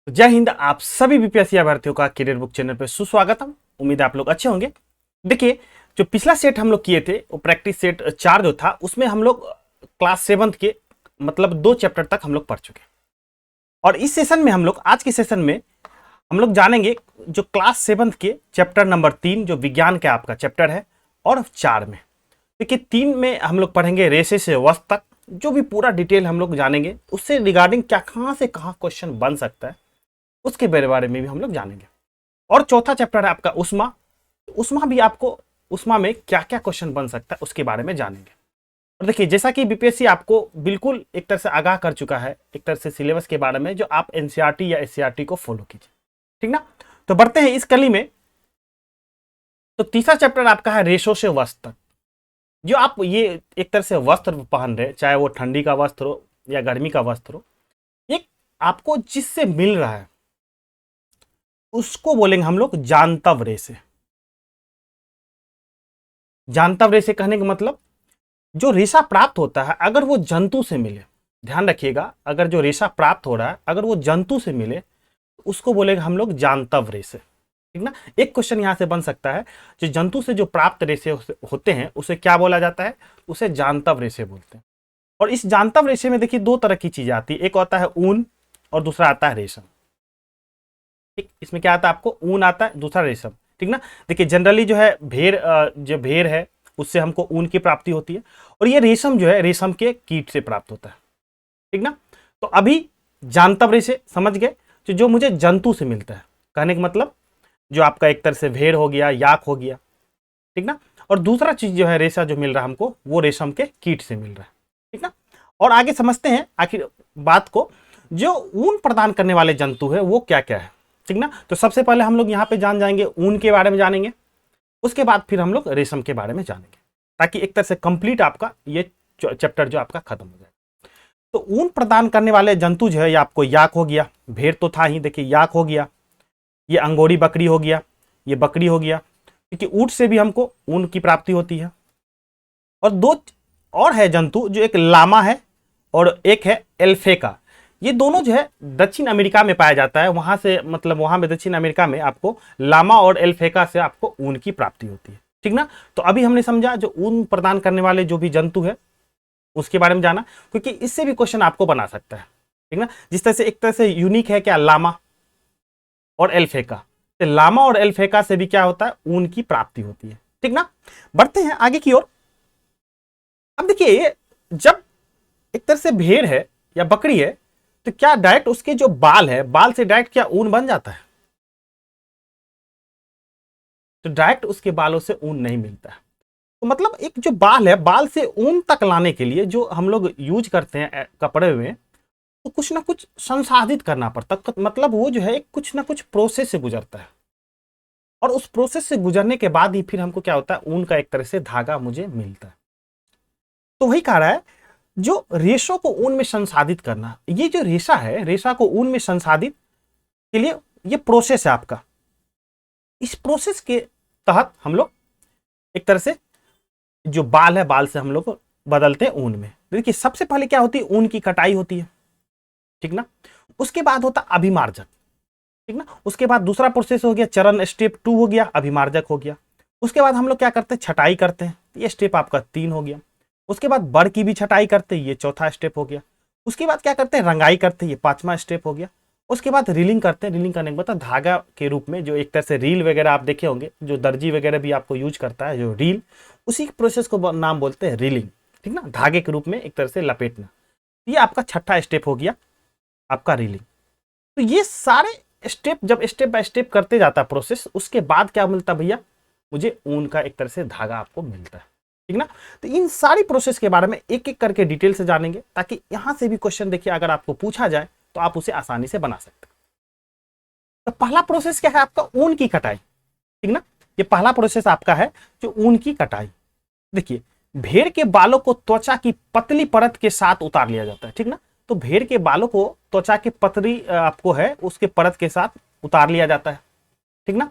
तो जय हिंद। आप सभी बीपीएससी अभ्यर्थियों का करियर बुक चैनल पर सुस्वागतम। उम्मीद है आप लोग अच्छे होंगे। देखिए, जो पिछला सेट हम लोग किए थे वो प्रैक्टिस सेट 4 जो था उसमें हम लोग क्लास 7 के मतलब 2 चैप्टर तक हम लोग पढ़ चुके। और इस सेशन में हम लोग आज के सेशन में हम लोग जानेंगे जो क्लास 7 के चैप्टर नंबर 3 जो विज्ञान का आपका चैप्टर है, और 4 में देखिए 3 में हम लोग पढ़ेंगे रेशे से वस्तु तक। जो भी पूरा डिटेल हम लोग जानेंगे उससे रिगार्डिंग क्या कहाँ से कहाँ क्वेश्चन बन सकता है उसके बारे में भी हम लोग जानेंगे। और चौथा चैप्टर है आपका उष्मा। उष्मा भी आपको उष्मा में क्या क्या क्वेश्चन बन सकता है उसके बारे में जानेंगे। और देखिए, जैसा कि बीपीएससी आपको बिल्कुल एक तरह से आगाह कर चुका है एक तरह से सिलेबस के बारे में, जो आप एनसीईआरटी या एससीईआरटी को फॉलो कीजिए, ठीक ना। तो बढ़ते हैं इस कली में। तो तीसरा चैप्टर आपका है रेशों से वस्त्र तक। जो आप ये एक तरह से वस्त्र पहन रहे, चाहे वो ठंडी का वस्त्र हो या गर्मी का वस्त्र हो, ये आपको जिससे मिल रहा है उसको बोलेंगे हम लोग जानतव रेशे। जानतव रेशे कहने का मतलब जो रेशा प्राप्त होता है अगर वो जंतु से मिले, ध्यान रखिएगा, अगर जो रेशा प्राप्त हो रहा है अगर वो जंतु से मिले तो उसको बोलेंगे हम लोग जानतव रेशे, ठीक ना। एक क्वेश्चन यहां से बन सकता है, जो जंतु से जो प्राप्त रेशे होते हैं उसे क्या बोला जाता है, उसे जानतव रेशे बोलते हैं। और इस जानतव रेशे में देखिए 2 तरह की चीजें आती है, एक आता है ऊन और दूसरा आता है रेशम। ठीक, इसमें क्या आता है, आपको ऊन आता है, दूसरा रेशम, ठीक ना। देखिए जनरली जो है जो भेड़ है उससे हमको ऊन की प्राप्ति होती है, और ये रेशम जो है रेशम के कीट से प्राप्त होता है, ठीक ना। तो अभी जानतव रेशे समझ गए, तो जो मुझे जंतु से मिलता है, कहने का मतलब जो आपका एक तरह से भेड़ हो गया, याक हो गया, ठीक ना। और दूसरा चीज जो है रेशा जो मिल रहा है हमको वो रेशम के कीट से मिल रहा है, ठीक ना। और आगे समझते हैं आखिर बात को, जो ऊन प्रदान करने वाले जंतु है वो क्या क्या है, ठीक ना। तो सबसे पहले हम लोग यहाँ पे जान जाएंगे ऊन के बारे में जानेंगे, उसके बाद फिर हम लोग रेशम के बारे में जानेंगे, ताकि एक तरह से कंप्लीट आपका ये चैप्टर जो आपका खत्म हो जाए। तो ऊन प्रदान करने वाले जंतु जो है ये आपको याक हो गया, भेड़ तो था ही, देखिए याक हो गया, ये अंगोरी बकरी हो गया, ये बकरी हो गया, क्योंकि ऊंट से भी हमको ऊन की प्राप्ति होती है। और 2 और है जंतु, जो एक लामा है और एक है एल्फेका। ये दोनों जो है दक्षिण अमेरिका में पाया जाता है, वहां से मतलब वहां में दक्षिण अमेरिका में आपको लामा और एल्फेका से आपको ऊन की प्राप्ति होती है, ठीक ना। तो अभी हमने समझा जो ऊन प्रदान करने वाले जो भी जंतु है उसके बारे में जाना, क्योंकि इससे भी क्वेश्चन आपको बना सकता है, ठीक ना। जिस तरह से एक तरह से यूनिक है क्या, लामा और एल्फेका, तो लामा और एल्फेका से भी क्या होता है, ऊन की प्राप्ति होती है, ठीक ना। बढ़ते हैं आगे की ओर। अब देखिए, जब एक तरह से भेड़ है या बकरी है तो क्या डायरेक्ट उसके जो बाल है, बाल से डायरेक्ट क्या ऊन बन जाता है? तो डायरेक्ट उसके बालों से ऊन नहीं मिलता है। तो मतलब एक जो बाल है, बाल से ऊन तक लाने के लिए जो हम लोग यूज करते हैं कपड़े में, तो कुछ ना कुछ संसाधित करना पड़ता है, मतलब वो जो है कुछ ना कुछ प्रोसेस से गुजरता है, और उस प्रोसेस से गुजरने के बाद ही फिर हमको क्या होता है, ऊन का एक तरह से धागा मुझे मिलता है। तो वही कह रहा है, जो रेशों को ऊन में संसाधित करना, ये जो रेशा है, रेशा को ऊन में संसाधित के लिए ये प्रोसेस है आपका। इस प्रोसेस के तहत हम लोग एक तरह से जो बाल है, बाल से हम लोग बदलते हैं ऊन में। देखिए सबसे पहले क्या होती है, ऊन की कटाई होती है, ठीक ना। उसके बाद होता अभिमार्जक, ठीक ना। उसके बाद दूसरा प्रोसेस हो गया, चरण स्टेप 2 हो गया, अभिमार्जक हो गया। उसके बाद हम लोग क्या करते हैं, छटाई करते हैं, ये स्टेप आपका 3 हो गया। उसके बाद बड़ की भी छटाई करते हैं, ये चौथा स्टेप हो गया। उसके बाद क्या करते हैं, रंगाई करते हैं, ये 5वां स्टेप हो गया। उसके बाद रीलिंग करते हैं, रीलिंग करने के बाद धागा के रूप में जो एक तरह से रील वगैरह आप देखे होंगे, जो दर्जी वगैरह भी आपको यूज करता है, जो रील, उसी प्रोसेस को नाम बोलते हैं रीलिंग, ठीक ना, धागे के रूप में एक तरह से लपेटना। ये आपका छठा स्टेप हो गया आपका रीलिंग। तो ये सारे स्टेप जब स्टेप बाय स्टेप करते जाता है प्रोसेस, उसके बाद क्या मिलता भैया, मुझे ऊन का एक तरह से धागा आपको मिलता है, ठीक ना। तो इन सारी प्रोसेस के बारे में एक एक करके डिटेल से जानेंगे, ताकि यहां से भी क्वेश्चन देखिए अगर आपको पूछा जाए तो आप उसे आसानी से बना सकते हैं। तो पहला प्रोसेस क्या है आपका, ऊन की कटाई, ठीक ना। ये पहला प्रोसेस आपका है जो ऊन की कटाई। देखिए भेड़ के बालों को त्वचा की पतली परत के साथ उतार लिया जाता है, ठीक ना। तो भेड़ के बालों को त्वचा की पतली आपको है उसके परत के साथ उतार लिया जाता है, ठीक ना।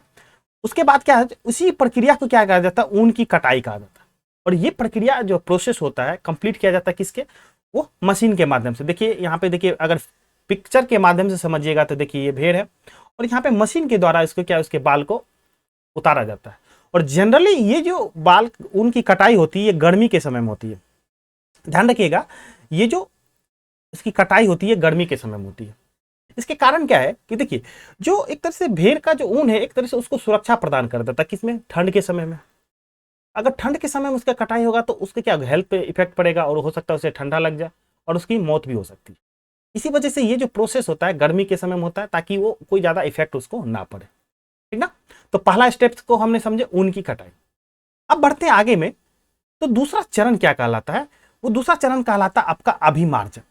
उसके बाद क्या है, उसी प्रक्रिया को क्या कहा जाता है, ऊन की कटाई कहा जाता है। और ये प्रक्रिया जो प्रोसेस होता है कंप्लीट किया जाता है किसके, वो मशीन के माध्यम से। देखिए यहाँ पे देखिए, अगर पिक्चर के माध्यम से समझिएगा तो देखिए ये भेड़ है और यहाँ पे मशीन के द्वारा इसको क्या उसके बाल को उतारा जाता है। और जनरली ये जो बाल ऊन की कटाई होती है ये गर्मी के समय में होती है। ध्यान रखिएगा, ये जो इसकी कटाई होती है गर्मी के समय में होती है। इसके कारण क्या है कि देखिए जो एक तरह से भेड़ का जो ऊन है एक तरह से उसको सुरक्षा प्रदान कर देता है, किसमें, ठंड के समय में। अगर ठंड के समय में उसका कटाई होगा तो उसके क्या हेल्थ पे इफेक्ट पड़ेगा और हो सकता है उसे ठंडा लग जाए और उसकी मौत भी हो सकती है। इसी वजह से ये जो प्रोसेस होता है गर्मी के समय में होता है ताकि वो कोई ज्यादा इफेक्ट उसको ना पड़े, ठीक ना। तो पहला स्टेप को हमने समझे ऊन की कटाई। अब बढ़ते हैं आगे में, तो दूसरा चरण क्या कहलाता है, वो दूसरा चरण कहलाता है आपका अभिमार्जक।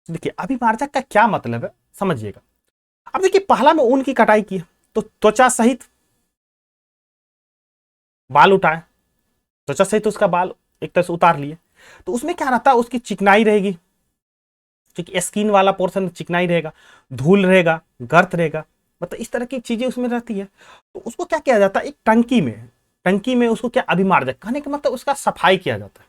देखिए अभिमार्जक का क्या मतलब है समझिएगा। अब देखिए पहला में ऊन की कटाई की तो त्वचा सहित बाल उठाए, त्वचा सहित उसका बाल एक तरह से उतार लिए, तो उसमें क्या रहता है, उसकी चिकनाई रहेगी, क्योंकि स्किन वाला पोर्शन चिकनाई रहेगा, धूल रहेगा, गर्त रहेगा, मतलब इस तरह की चीजें उसमें रहती है। तो उसको क्या किया जाता है, एक टंकी में उसको क्या अभिमार्जक, कहने का मतलब उसका सफाई किया जाता है।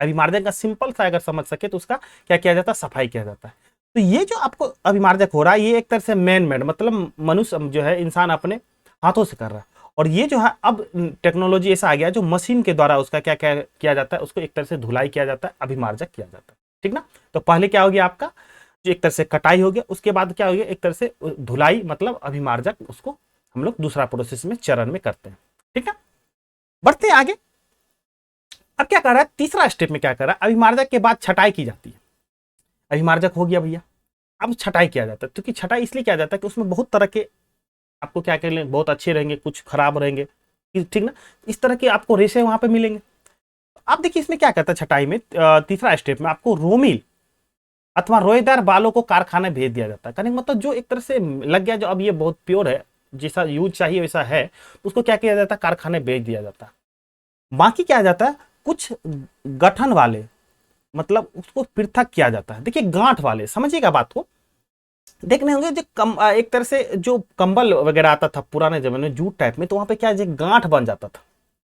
अभिमार्जक का सिंपल सा अगर समझ सके तो उसका क्या किया जाता है, सफाई किया जाता है। तो ये जो आपको अभिमार्जक हो रहा है ये एक तरह से मैन मेड, मतलब मनुष्य जो है इंसान अपने हाथों से कर रहा है। और ये जो है अब टेक्नोलॉजी ऐसा आ गया जो मशीन के द्वारा उसका क्या क्या किया जाता है, उसको एक तरह से धुलाई किया जाता है, अभिमार्जक किया जाता है, ठीक ना। तो पहले क्या हो गया आपका, जो एक तरह से कटाई हो गया, उसके बाद क्या हो गया एक तरह से धुलाई, मतलब अभिमार्जक, उसको हम लोग दूसरा प्रोसेस में चरण में करते हैं, ठीक ना। बढ़ते हैं आगे। अब क्या कर रहा है, तीसरा स्टेप में क्या कर रहा है, अभिमार्जक के बाद छटाई की जाती है। अभिमार्जक हो गया भैया, अब छटाई किया जाता है, क्योंकि छटाई इसलिए किया जाता है कि उसमें बहुत तरह के आपको क्या करेंगे, बहुत अच्छे रहेंगे, कुछ खराब रहेंगे, ठीक ना, इस तरह के आपको रेशे वहां पे मिलेंगे। अब देखिए इसमें क्या कहता है छटाई में, तीसरा स्टेप में आपको रोमिल अथवा रोएदार बालों को कारखाने भेज दिया जाता है। कहने का मतलब जो एक तरह से लग गया, जो अब ये बहुत प्योर है, जैसा यूज चाहिए वैसा है, तो उसको क्या किया जाता है, कारखाने भेज दिया जाता है। बाकी क्या जाता है, कुछ गठन वाले, मतलब उसको पृथक किया जाता है। देखिए गांठ वाले, समझिएगा बात को, देखने होंगे जो एक तरह से जो कंबल वगैरह आता था पुराने जमाने में जूट टाइप में, तो वहां पे क्या गांठ बन जाता था,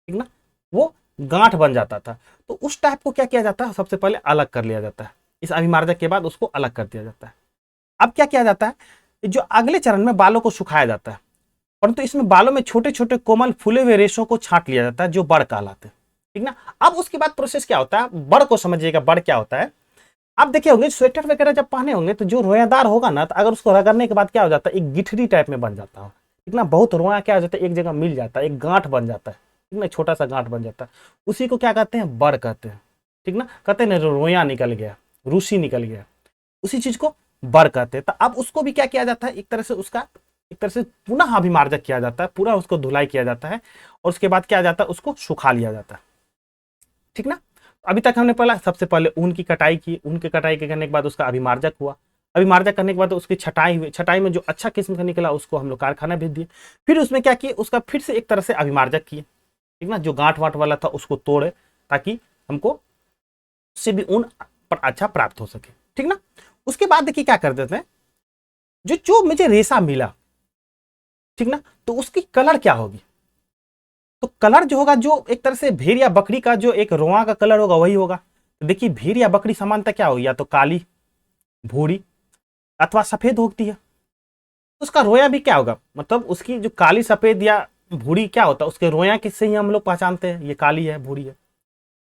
ठीक ना, वो गांठ बन जाता था। तो उस टाइप को क्या किया जाता है, सबसे पहले अलग कर लिया जाता है, इस अभिमार्जक के बाद उसको अलग कर दिया जाता है। अब क्या किया जाता है, जो अगले चरण में बालों को सुखाया जाता है, परंतु इसमें बालों में छोटे छोटे कोमल फूले हुए रेशों को छांट लिया जाता है जो बड़ कहलाते हैं, ठीक ना। अब उसके बाद प्रोसेस क्या होता है, बड़ को समझिएगा, बड़ क्या होता है। आप देखे होंगे स्वेटर वगैरह जब पहने होंगे तो जो रोयादार होगा ना, तो अगर उसको रगड़ने के बाद क्या हो जाता है, एक गिठरी टाइप में बन जाता है, ठीक ना, बहुत रोया क्या हो जाता है, एक जगह मिल जाता है, एक गांठ बन जाता है, ठीक ना, छोटा सा गांठ बन जाता है, उसी को क्या कहते हैं, बड़ कहते हैं, ठीक ना। कहते हैं ना रोया निकल गया, रूसी निकल गया, उसी चीज को बड़ कहते हैं। तो अब उसको भी क्या किया जाता है, एक तरह से उसका एक तरह से पुनः अभिमार्जक किया जाता है, पूरा उसको धुलाई किया जाता है, और उसके बाद क्या जाता है, उसको सुखा लिया जाता है, ठीक ना। अभी तक हमने पहला सबसे पहले ऊन की कटाई की, ऊन की कटाई करने के बाद उसका अभिमार्जक हुआ, अभिमार्जक करने के बाद उसकी छटाई हुई, छटाई में जो अच्छा किस्म का निकला उसको हम लोग कारखाना भेज दिए, फिर उसमें क्या किए, उसका फिर से एक तरह से अभिमार्जक किए, ठीक ना, जो गांठ वाट वाला था उसको तोड़े ताकि हमको उससे भी ऊन पर अच्छा प्राप्त हो सके, ठीक ना। उसके बाद देखिए क्या कर देते हैं, जो जो मुझे रेशा मिला, ठीक ना, तो उसकी कलर क्या होगी, तो कलर जो होगा, जो एक तरह से भेड़ या बकरी का जो एक रोआ का कलर होगा वही होगा। तो देखिए भेड़ या बकरी समानता क्या होगी, या तो काली, भूरी अथवा सफेद होती है। उसका रोया भी क्या होगा, मतलब उसकी जो काली, सफेद या भूरी क्या होता है, उसके रोया किससे ही हम लोग पहचानते हैं, ये काली है, भूरी है,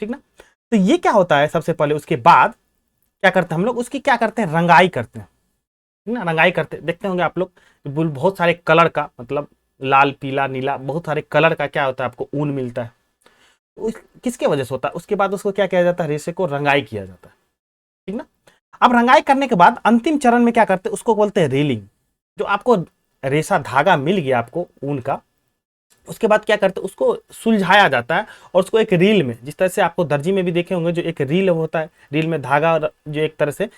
ठीक ना। तो ये क्या होता है, सबसे पहले उसके बाद क्या करते हैं हम लोग, उसकी क्या करते हैं, रंगाई करते हैं, ठीक ना, रंगाई करते, देखते होंगे आप लोग बहुत सारे कलर का, मतलब लाल, पीला, नीला, बहुत सारे कलर का क्या होता है आपको ऊन मिलता है। किसके वजह से होता है, उसके बाद उसको क्या किया जाता है, रेशे को रंगाई किया जाता है, ठीक ना। अब रंगाई करने के बाद अंतिम चरण में क्या करते हैं, उसको बोलते हैं रीलिंग। जो आपको रेशा धागा मिल गया आपको ऊन का, उसके बाद क्या करते हैं, उसको सुलझाया जाता है और उसको एक रील में, जिस तरह से आपको दर्जी में भी देखे होंगे जो एक रील होता है, रील में धागा जो एक तरह से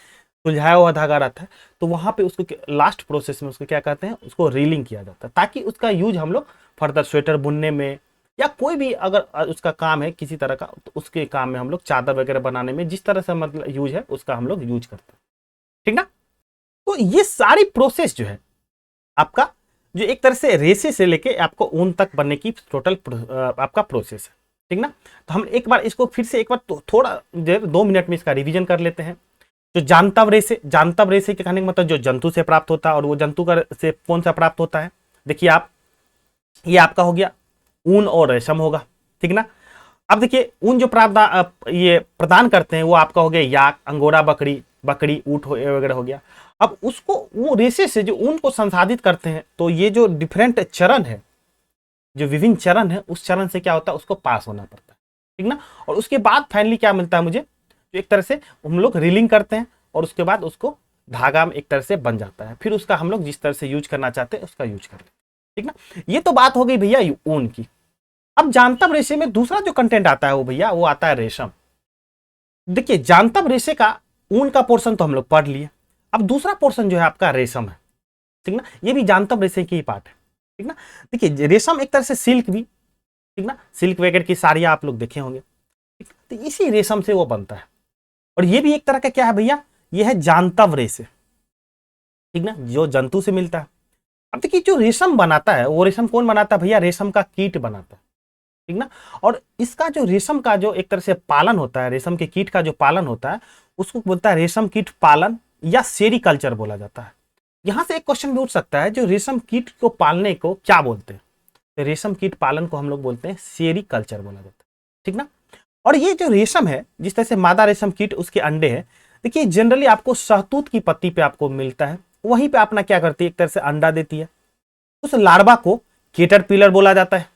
सुलझाया हुआ धागा रहता है, तो वहां पे उसको लास्ट प्रोसेस में उसको क्या कहते हैं, उसको रीलिंग किया जाता है, ताकि उसका यूज हम लोग फर्दर स्वेटर बुनने में या कोई भी अगर उसका काम है किसी तरह का, तो उसके काम में हम लोग चादर वगैरह बनाने में जिस तरह से मतलब यूज है उसका हम लोग यूज करते हैं, ठीक ना। तो ये सारी प्रोसेस जो है आपका, जो एक तरह से रेशे से लेके आपको ऊन तक बनने की टोटल आपका प्रोसेस है, ठीक ना। तो हम एक बार इसको फिर से एक बार थोड़ा 2 मिनट में इसका रिवीजन कर लेते हैं। जो जानतव रेशे के कहने का मतलब जो जंतु से प्राप्त होता है, और वो जंतु का से कौन सा प्राप्त होता है, देखिए आप, ये आपका हो गया ऊन और रेशम होगा, ठीक ना। अब देखिए ऊन जो प्राप्त ये प्रदान करते हैं वो आपका हो गया याक, अंगोरा बकरी ऊंट वगैरह हो गया। अब उसको वो रेशे से जो ऊन को संसाधित करते हैं, तो ये जो डिफरेंट चरण है, जो विभिन्न चरण है, उस चरण से क्या होता है, उसको पास होना पड़ता है, ठीक ना। और उसके बाद फाइनली क्या मिलता है मुझे, जो एक तरह से हम लोग रीलिंग करते हैं, और उसके बाद उसको धागा में एक तरह से बन जाता है, फिर उसका हम लोग जिस तरह से यूज करना चाहते हैं उसका यूज करते हैं, ठीक ना। ये तो बात हो गई भैया ऊन की। अब जानतव रेशे में दूसरा जो कंटेंट आता है वो भैया वो आता है रेशम। देखिए जानतव रेशे का ऊन का पोर्शन तो हम लोग पढ़ लिए, अब दूसरा पोर्शन जो है आपका रेशम है, ठीक ना। ये भी जानतव रेशे की ही पार्ट है, ठीक ना। देखिए रेशम एक तरह से सिल्क भी, ठीक ना, सिल्क वगैरह की साड़ियां आप लोग देखे होंगे, ठीक? तो इसी रेशम से वो बनता है, और ये भी एक तरह का क्या है भैया, ये है जानतव रेशे, ठीक ना, जो जंतु से मिलता है। अब देखिए जो रेशम बनाता है वो रेशम कौन बनाता है भैया, रेशम का कीट बनाता है, ठीक ना। और इसका जो रेशम का जो एक तरह से पालन होता है, रेशम के कीट का जो पालन होता है, उसको बोलता है रेशम कीट पालन या सेरीकल्चर बोला जाता है। यहां से एक क्वेश्चन भी उठ सकता है, जो रेशम कीट को पालने को क्या बोलते हैं, तो रेशम कीट पालन को हम लोग बोलते हैं सेरीकल्चर बोला जाता है, ठीक ना। और ये जो रेशम है, जिस तरह से मादा रेशम कीट उसके अंडे हैं, देखिए जनरली आपको शहतूत की पत्ती पे आपको मिलता है, वहीं पे अपना क्या करती है, एक तरह से अंडा देती है, उस लार्वा को कैटरपिलर बोला जाता है,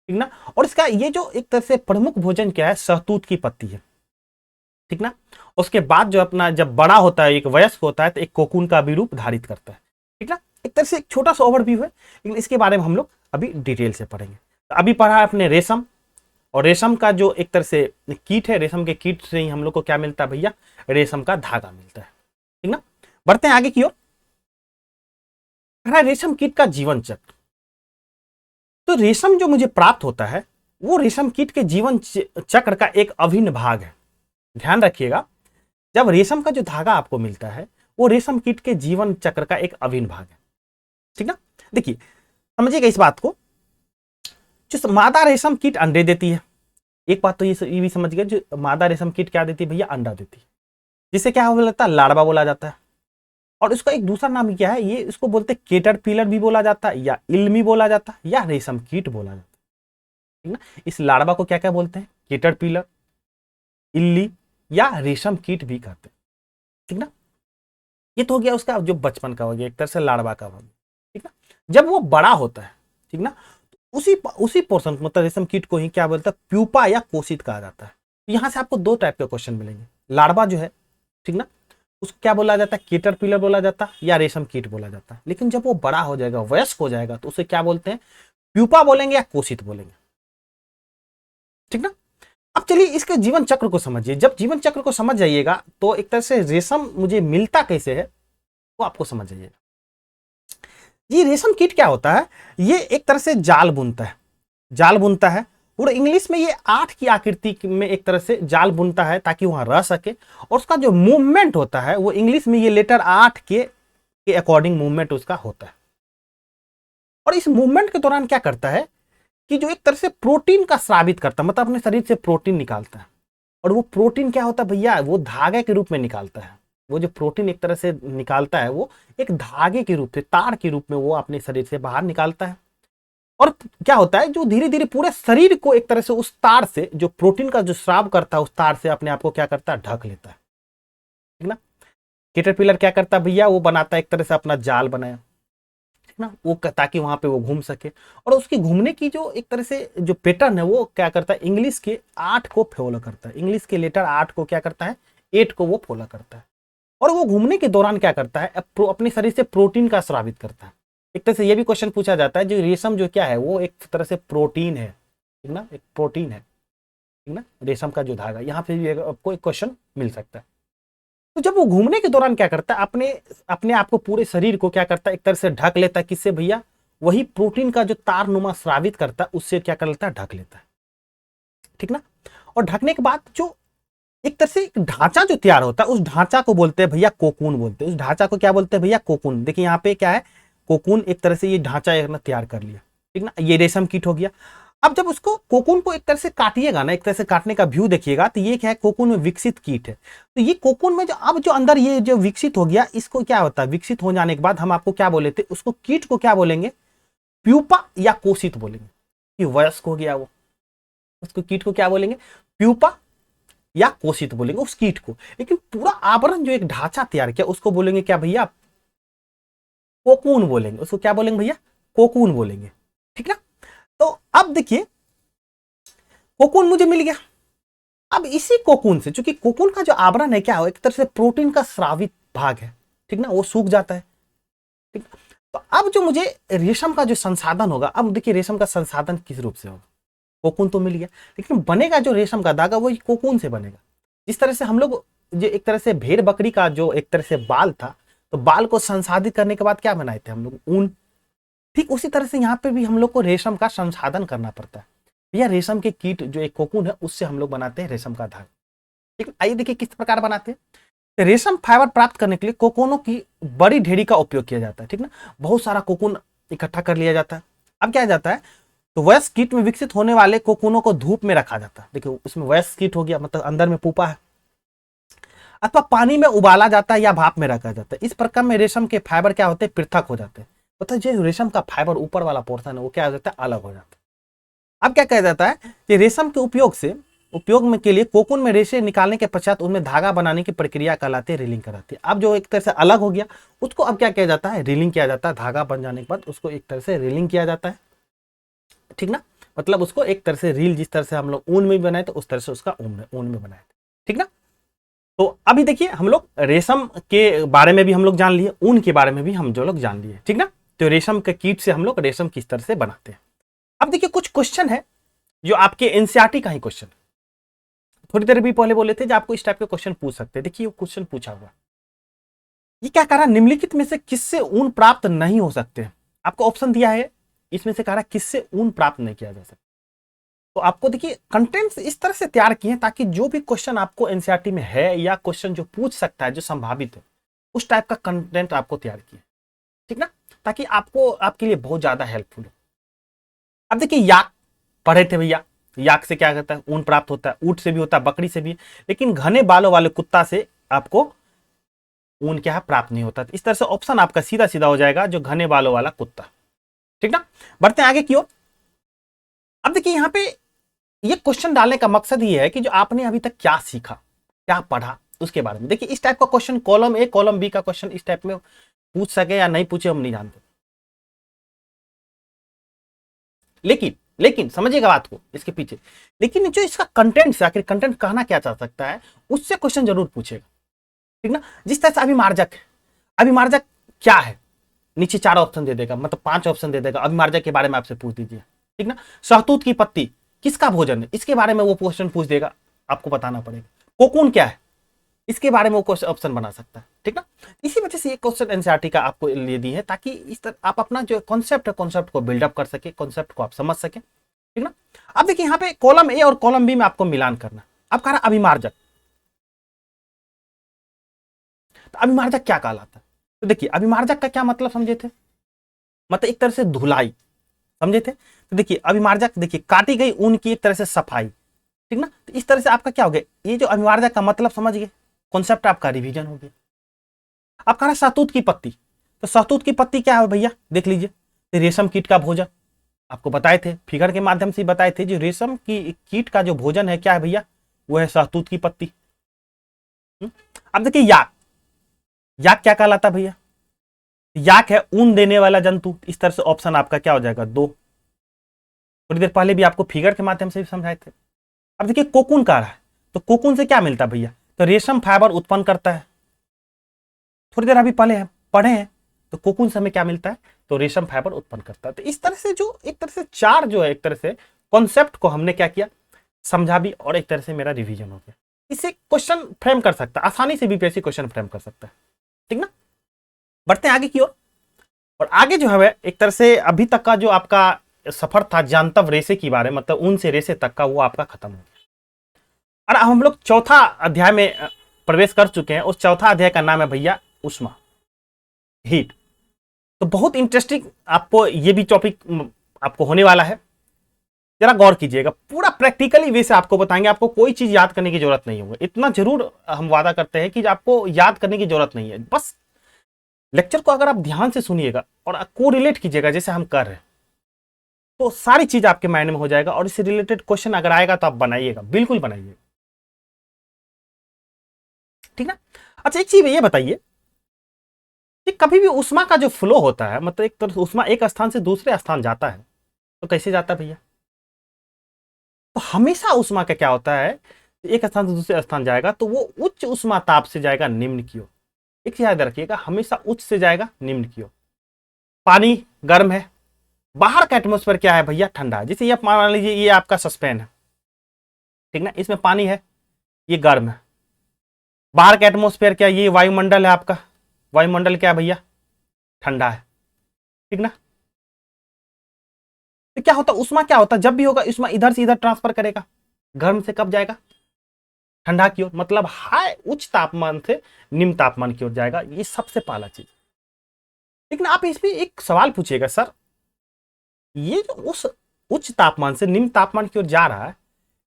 ठीक ना। और इसका ये जो एक तरह से प्रमुख भोजन क्या है, शहतूत की पत्ती है, ठीक ना। उसके बाद जो अपना जब बड़ा होता है, एक वयस्क होता है, तो एक कोकून का भी रूप धारित करता है, ठीक ना। एक तरह से एक छोटा सा ओवरव्यू है, लेकिन इसके बारे में हम लोग अभी डिटेल से पढ़ेंगे। तो अभी पढ़ा है अपने रेशम, और रेशम का जो एक तरह से कीट है, रेशम के कीट से ही हम लोग को क्या मिलता है भैया, रेशम का धागा मिलता है, ठीक ना। बढ़ते हैं आगे की ओर। रेशम कीट का जीवन चक्र, तो रेशम जो मुझे प्राप्त होता है वो रेशम कीट के जीवन चक्र का एक अभिन्न भाग है। ध्यान रखिएगा, जब रेशम का जो धागा आपको मिलता है वो रेशम कीट के जीवन चक्र का एक अभिन्न भाग है, ठीक ना। देखिए समझिएगा इस बात को, जो मादा रेशम कीट अंडे देती है, एक बात तो ये भी समझ गए, जो मादा रेशम कीट क्या देती है भैया, अंडा देती है, जिसे क्या बोला जाता है, लार्वा बोला जाता है। और इसका एक दूसरा नाम क्या है, ये इसको बोलते हैं कैटरपिलर भी बोला जाता है, या इल्मी बोला जाता है, या रेशम कीट बोला जाता है, ठीक ना। इस लार्वा को क्या क्या बोलते हैं, कैटरपिलर, इल्ली या रेशम कीट भी कहते हैं, ठीक ना। ये तो हो गया उसका जो बचपन का हो गया, एक तरह से लार्वा का हो गया, ठीक ना। जब वो बड़ा होता है, ठीक ना, उसी पोर्शन को मतलब रेशम कीट को ही क्या बोलता है, प्यूपा या कोशित कहा जाता है। यहां से आपको दो टाइप के क्वेश्चन मिलेंगे, लार्वा जो है, ठीक ना, उसको क्या बोला जाता है, कैटरपिलर बोला जाता है या रेशम कीट बोला जाता है। लेकिन जब वो बड़ा हो जाएगा, वयस्क हो जाएगा, तो उसे क्या बोलते हैं, प्यूपा बोलेंगे या कोशित बोलेंगे, ठीक ना। अब चलिए इसके जीवन चक्र को समझिए। जब जीवन चक्र को समझ जाइएगा तो एक तरह से रेशम मुझे मिलता कैसे है वो आपको समझ जाइएगा। ये रेशम कीट क्या होता है, ये एक तरह से जाल बुनता है, और इंग्लिश में ये 8 की आकृति में एक तरह से जाल बुनता है ताकि वहां रह सके। और उसका जो मूवमेंट होता है वो इंग्लिश में ये लेटर 8 के अकॉर्डिंग मूवमेंट उसका होता है। और इस मूवमेंट के दौरान क्या करता है कि जो एक तरह से प्रोटीन का स्रावित करता है, मतलब अपने शरीर से प्रोटीन निकालता है। और वो प्रोटीन क्या होता है भैया, वो धागे के रूप में निकालता है। वो जो प्रोटीन एक तरह से निकालता है वो एक धागे के रूप से, तार के रूप में वो अपने शरीर से बाहर निकालता है। और क्या होता है, जो धीरे धीरे पूरे शरीर को एक तरह से उस तार से, जो प्रोटीन का जो स्राव करता है, उस तार से अपने आप को क्या करता है, ढक लेता है, ठीक ना। कैटरपिलर क्या करता है भैया, वो बनाता है एक तरह से अपना जाल बनाया, ठीक ना, वो ताकि वहां पे वो घूम सके। और उसकी घूमने की जो एक तरह से जो पैटर्न है वो क्या करता है, इंग्लिश के 8 को फॉलो करता है। इंग्लिश के लेटर 8 को क्या करता है, 8 को वो फॉलो करता है। और वो घूमने के दौरान क्या करता है, अपने शरीर से प्रोटीन का स्रावित करता है। एक तरह से ये भी क्वेश्चन पूछा जाता है, जो रेशम जो क्या है वो एक तरह से प्रोटीन है, ठीक ना, एक प्रोटीन है, ठीक ना, रेशम का जो धागा, यहाँ पे भी आपको एक क्वेश्चन मिल सकता है। तो जब वो घूमने के दौरान क्या करता है, अपने आप को, पूरे शरीर को क्या करता है, एक तरह से ढक लेता है। किससे भैया, वही प्रोटीन का जो तार नुमा स्रावित करता है उससे क्या कर लेता है, ढक लेता है, ठीक ना। और ढकने के बाद जो एक तरह से एक ढांचा जो तैयार होता है, उस ढांचा को बोलते हैं भैया कोकून बोलते हैं। उस ढांचा को क्या बोलते हैं भैया, कोकून। देखिए यहाँ पे क्या है, कोकून एक तरह से ये ढांचा तैयार कर लिया, ठीक ना। ये रेशम कीट हो गया। अब जब उसको कोकून को एक तरह से काटिएगा ना, एक तरह से काटने का व्यू देखिएगा, तो ये क्या है, कोकून में विकसित कीट है। तो ये कोकून में जो अब जो अंदर ये जो विकसित हो गया, इसको क्या होता है, विकसित हो जाने के बाद हम आपको क्या बोले थे, उसको कीट को क्या बोलेंगे, प्यूपा या कोशित बोलेंगे। कि वयस्क हो गया वो, उसको कीट को क्या बोलेंगे, प्यूपा या कोशित बोलेंगे उस कीट को। लेकिन पूरा आवरण जो एक ढांचा तैयार किया उसको बोलेंगे क्या भैया, कोकून बोलेंगे। उसको क्या बोलेंगे भैया, कोकून बोलेंगे। ठीक ना। तो अब देखिए कोकून मुझे मिल गया। अब इसी कोकून से, चूंकि कोकून का जो आवरण है क्या हो, एक तरह से प्रोटीन का स्रावित भाग है, ठीक ना, वो सूख जाता है। ठीक। तो अब जो मुझे रेशम का जो संसाधन होगा, अब देखिए रेशम का संसाधन किस रूप से होगा, कोकून तो मिल गया, लेकिन बनेगा जो रेशम का धागा वो कोकून से बनेगा। जिस तरह से हम लोग जो एक तरह से भेड़ बकरी का जो एक तरह से बाल था, तो बाल को संसाधित करने के बाद क्या बनाए थे हम लोग, ऊन। ठीक उसी तरह से यहाँ पे भी हम लोग को रेशम का संसाधन करना पड़ता है। भैया रेशम के कीट जो एक कोकून है उससे हम लोग बनाते हैं रेशम का धागा। ठीक, आइए देखिए किस प्रकार बनाते हैं। तो रेशम फाइबर प्राप्त करने के लिए कोकूनों की बड़ी ढेरी का उपयोग किया जाता है। ठीक ना, बहुत सारा कोकून इकट्ठा कर लिया जाता है। अब क्या जाता है, तो वयस्क कीट में विकसित होने वाले कोकूनों को धूप में रखा जाता है। देखिए उसमें वयस्क कीट हो गया, मतलब अंदर में पुपा है, अथवा पानी में उबाला जाता है या भाप में रखा जाता है। इस प्रकार में रेशम के फाइबर क्या होते हैं, पृथक हो जाते हैं। मतलब जो रेशम का फाइबर ऊपर वाला पोर्शन है वो क्या हो जाता है, अलग हो जाता है। अब क्या कहा जाता है कि रेशम के उपयोग में के लिए कोकून में रेशे निकालने के पश्चात उनमें धागा बनाने की प्रक्रिया कहलाती है रीलिंग कराती है। अब जो एक तरह से अलग हो गया उसको अब क्या किया जाता है, रीलिंग किया जाता है। धागा बन जाने के बाद उसको एक तरह से रीलिंग किया जाता है। ठीक ना, मतलब उसको एक तरह से रील, जिस तरह से हम लोग ऊन में बनाए तो उस तरह से उसका ऊन में बनाए थे। ठीक ना। तो अभी देखिए हम लोग रेशम के बारे में भी हम लोग जान लिए, ऊन के बारे में भी हम जो लोग जान लिए। ठीक ना, तो रेशम के कीट से हम लोग रेशम किस तरह से बनाते हैं। अब देखिए कुछ क्वेश्चन है जो आपके एनसीईआरटी का ही क्वेश्चन, थोड़ी देर भी पहले बोले थे जो आपको इस टाइप के क्वेश्चन पूछ सकते हैं। देखिए वो क्वेश्चन पूछा हुआ, ये क्या कह रहा है, निम्नलिखित में से किससे ऊन प्राप्त नहीं हो सकते। आपको ऑप्शन दिया है, इसमें से कह रहा है किससे ऊन प्राप्त नहीं किया जा सकता। तो आपको देखिए कंटेंट्स इस तरह से तैयार किए हैं ताकि जो भी क्वेश्चन आपको एनसीईआरटी में है या क्वेश्चन जो पूछ सकता है, जो संभावित है, उस टाइप का कंटेंट आपको तैयार किया। ठीक ना, ताकि आपको आपके लिए बहुत ज्यादा हेल्पफुल हो। अब देखिए याक पढ़े थे भैया, याक से क्या करता है, ऊन प्राप्त होता है, ऊंट से भी होता है, बकरी से भी, लेकिन घने बालों वाले कुत्ता से आपको ऊन क्या है, प्राप्त नहीं होता। इस तरह से ऑप्शन आपका सीधा सीधा हो जाएगा, जो घने बालों वाला कुत्ता। ठीक ना, बढ़ते हैं आगे की ओर। अब देखिए यहाँ पे ये क्वेश्चन डालने का मकसद ये है कि जो आपने अभी तक क्या सीखा, क्या पढ़ा, उसके बारे में। देखिए इस टाइप का question column A column B का क्वेश्चन इस टाइप में पूछ सके या नहीं पूछे हम नहीं जानते, लेकिन समझिएगा बात को इसके पीछे। लेकिन जो इसका कंटेंट से, आखिर कंटेंट कहना क्या चाह सकता है, उससे क्वेश्चन जरूर पूछेगा। ठीक ना, जिस तरह से अभिमार्जक है, अभिमार्जक क्या है, नीचे 4 ऑप्शन दे देगा, मतलब 5 ऑप्शन दे देगा, अभिमार्जक के बारे में आपसे पूछ दीजिए। ठीक ना, शहतूत की पत्ती किसका भोजन है, इसके बारे में वो क्वेश्चन पूछ देगा, आपको बताना पड़ेगा। कोकून क्या है, इसके बारे में वो क्वेश्चन ऑप्शन बना सकता है। ठीक ना, इसी वजह से ये क्वेश्चन एनसीईआरटी का आपको लिए दी है, ताकि इस तरह आप अपना जो कॉन्सेप्ट है, कॉन्सेप्ट को बिल्डअप कर सके, कॉन्सेप्ट को आप समझ सके। ठीक ना, अब देखिए यहाँ पे कॉलम ए और कॉलम बी में आपको मिलान करना। अब कह रहा अभिमार्जक, तो अभिमार्जक क्या कहलाता है, तो देखिए अभिमार्जक का क्या मतलब समझे थे, मतलब एक तरह से धुलाई, समझे थे। तो देखिए अभिमार्जक, देखिए काटी गई ऊन की एक तरह से सफाई। ठीक ना, तो इस तरह से आपका क्या हो गया, ये जो अभिमार्जक का मतलब समझ गए, कॉन्सेप्ट आपका रिवीजन हो गया। अब कह रहा शहतूत की पत्ती, तो शहतूत की पत्ती क्या है भैया, देख लीजिए, तो रेशम कीट का भोजन, आपको बताए थे, फिगर के माध्यम से बताए थे, जो रेशम की कीट का जो भोजन है क्या है भैया, वो है शहतूत की पत्ती। अब देखिए याक, याक क्या कहलाता भैया, याक है ऊन देने वाला जंतु। इस तरह से ऑप्शन आपका क्या हो जाएगा, 2। थोड़ी देर पहले भी आपको फिगर के माध्यम से भी समझाए थे। अब देखिए कोकून का रहा है, तो कोकून से क्या मिलता है भैया, तो रेशम फाइबर उत्पन्न करता है। थोड़ी देर अभी पहले पढ़े हैं, तो कोकून से हमें क्या मिलता है, तो रेशम फाइबर उत्पन्न करता है। तो इस तरह से जो एक तरह से 4 जो है, एक तरह से कॉन्सेप्ट को हमने क्या किया, समझा भी, और एक तरह से मेरा रिवीजन हो गया। इससे क्वेश्चन फ्रेम कर सकता है, आसानी से बीपीएससी क्वेश्चन फ्रेम कर सकता है। ठीक ना, बढ़ते हैं आगे की ओर। और आगे जो है एक तरह से अभी तक का जो आपका सफर था जानतव रेशे की बारे, मतलब ऊन से रेशे तक का, वो आपका खत्म हो गया। और अब हम लोग चौथा अध्याय में प्रवेश कर चुके हैं। उस चौथा अध्याय का नाम है भैया उष्मा, हीट। तो बहुत इंटरेस्टिंग आपको ये भी टॉपिक आपको होने वाला है। जरा गौर कीजिएगा, पूरा प्रैक्टिकली वे से आपको बताएंगे, आपको कोई चीज याद करने की जरूरत नहीं होगी। इतना जरूर हम वादा करते हैं कि आपको याद करने की जरूरत नहीं है, बस लेक्चर को अगर आप ध्यान से सुनिएगा और को रिलेट कीजिएगा जैसे हम कर रहे हैं, तो सारी चीज आपके माइंड में हो जाएगा। और इससे रिलेटेड क्वेश्चन अगर आएगा तो आप बनाइएगा, बिल्कुल बनाइएगा, ठीक ना। अच्छा एक चीज ये बताइए कि कभी भी उष्मा का जो फ्लो होता है, मतलब एक तरह से उष्मा एक स्थान से दूसरे स्थान जाता है, तो कैसे जाता है भैया? तो हमेशा उष्मा का क्या होता है, एक स्थान से दूसरे स्थान जाएगा तो वो उच्च उष्मा ताप से जाएगा निम्न की ओर। एक चीज याद रखिएगा, हमेशा उच्च से जाएगा निम्न की ओर। पानी गर्म है, बाहर का एटमोस्फेयर क्या है भैया, ठंडा है। जैसे ये मान लीजिए ये आपका सस्पेन है, ठीक ना, इसमें पानी है, ये गर्म है। बाहर का एटमोस्फेयर क्या है, ये वायुमंडल है आपका, वायुमंडल क्या है भैया, ठंडा है, ठीक ना। तो क्या होता है, उष्मा क्या होता है, जब भी होगा उष्मा इधर से इधर ट्रांसफर करेगा, गर्म से कब जाएगा, ठंडा की ओर, मतलब हाई उच्च तापमान से निम्न तापमान की ओर जाएगा। ये सबसे पहला चीज। लेकिन आप इसमें एक सवाल पूछिएगा, सर ये जो उस उच्च तापमान से निम्न तापमान की ओर जा रहा है,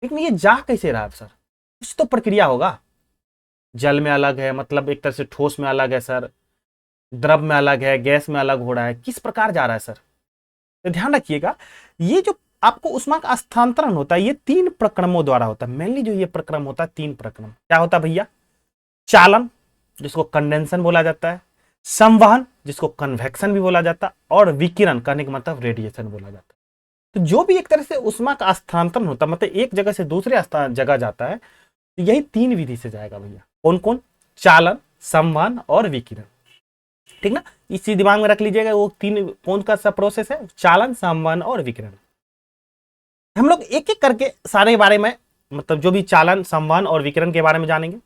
लेकिन ये जा कैसे रहा है सर? कुछ तो प्रक्रिया होगा, जल में अलग है, मतलब एक तरह से ठोस में अलग है सर, द्रव में अलग है, गैस में अलग हो रहा है, किस प्रकार जा रहा है सर? तो ध्यान रखिएगा, ये जो आपको उष्मा का स्थानांतरण होता है, ये 3 प्रक्रमों द्वारा होता है। मेनली जो ये प्रक्रम होता है, 3 प्रक्रम क्या होता है भैया? चालन, जिसको कंडेंसन बोला जाता है, संवहन, जिसको कन्वेक्शन भी बोला जाता है, और विकिरण, कहने का मतलब रेडिएशन बोला जाता है। तो जो भी एक तरह से उष्मा का स्थानांतरण होता है, मतलब एक जगह से दूसरे जगह जाता है, तो यही 3 विधि से जाएगा भैया। कौन कौन? चालन, संवहन और विकिरण, ठीक ना। इस चीज दिमाग में रख लीजिएगा, वो 3 कौन का सा प्रोसेस है, चालन, संवहन और विकिरण। हम लोग एक एक करके सारे बारे में, मतलब जो भी चालन, संवहन और विकिरण के बारे में जानेंगे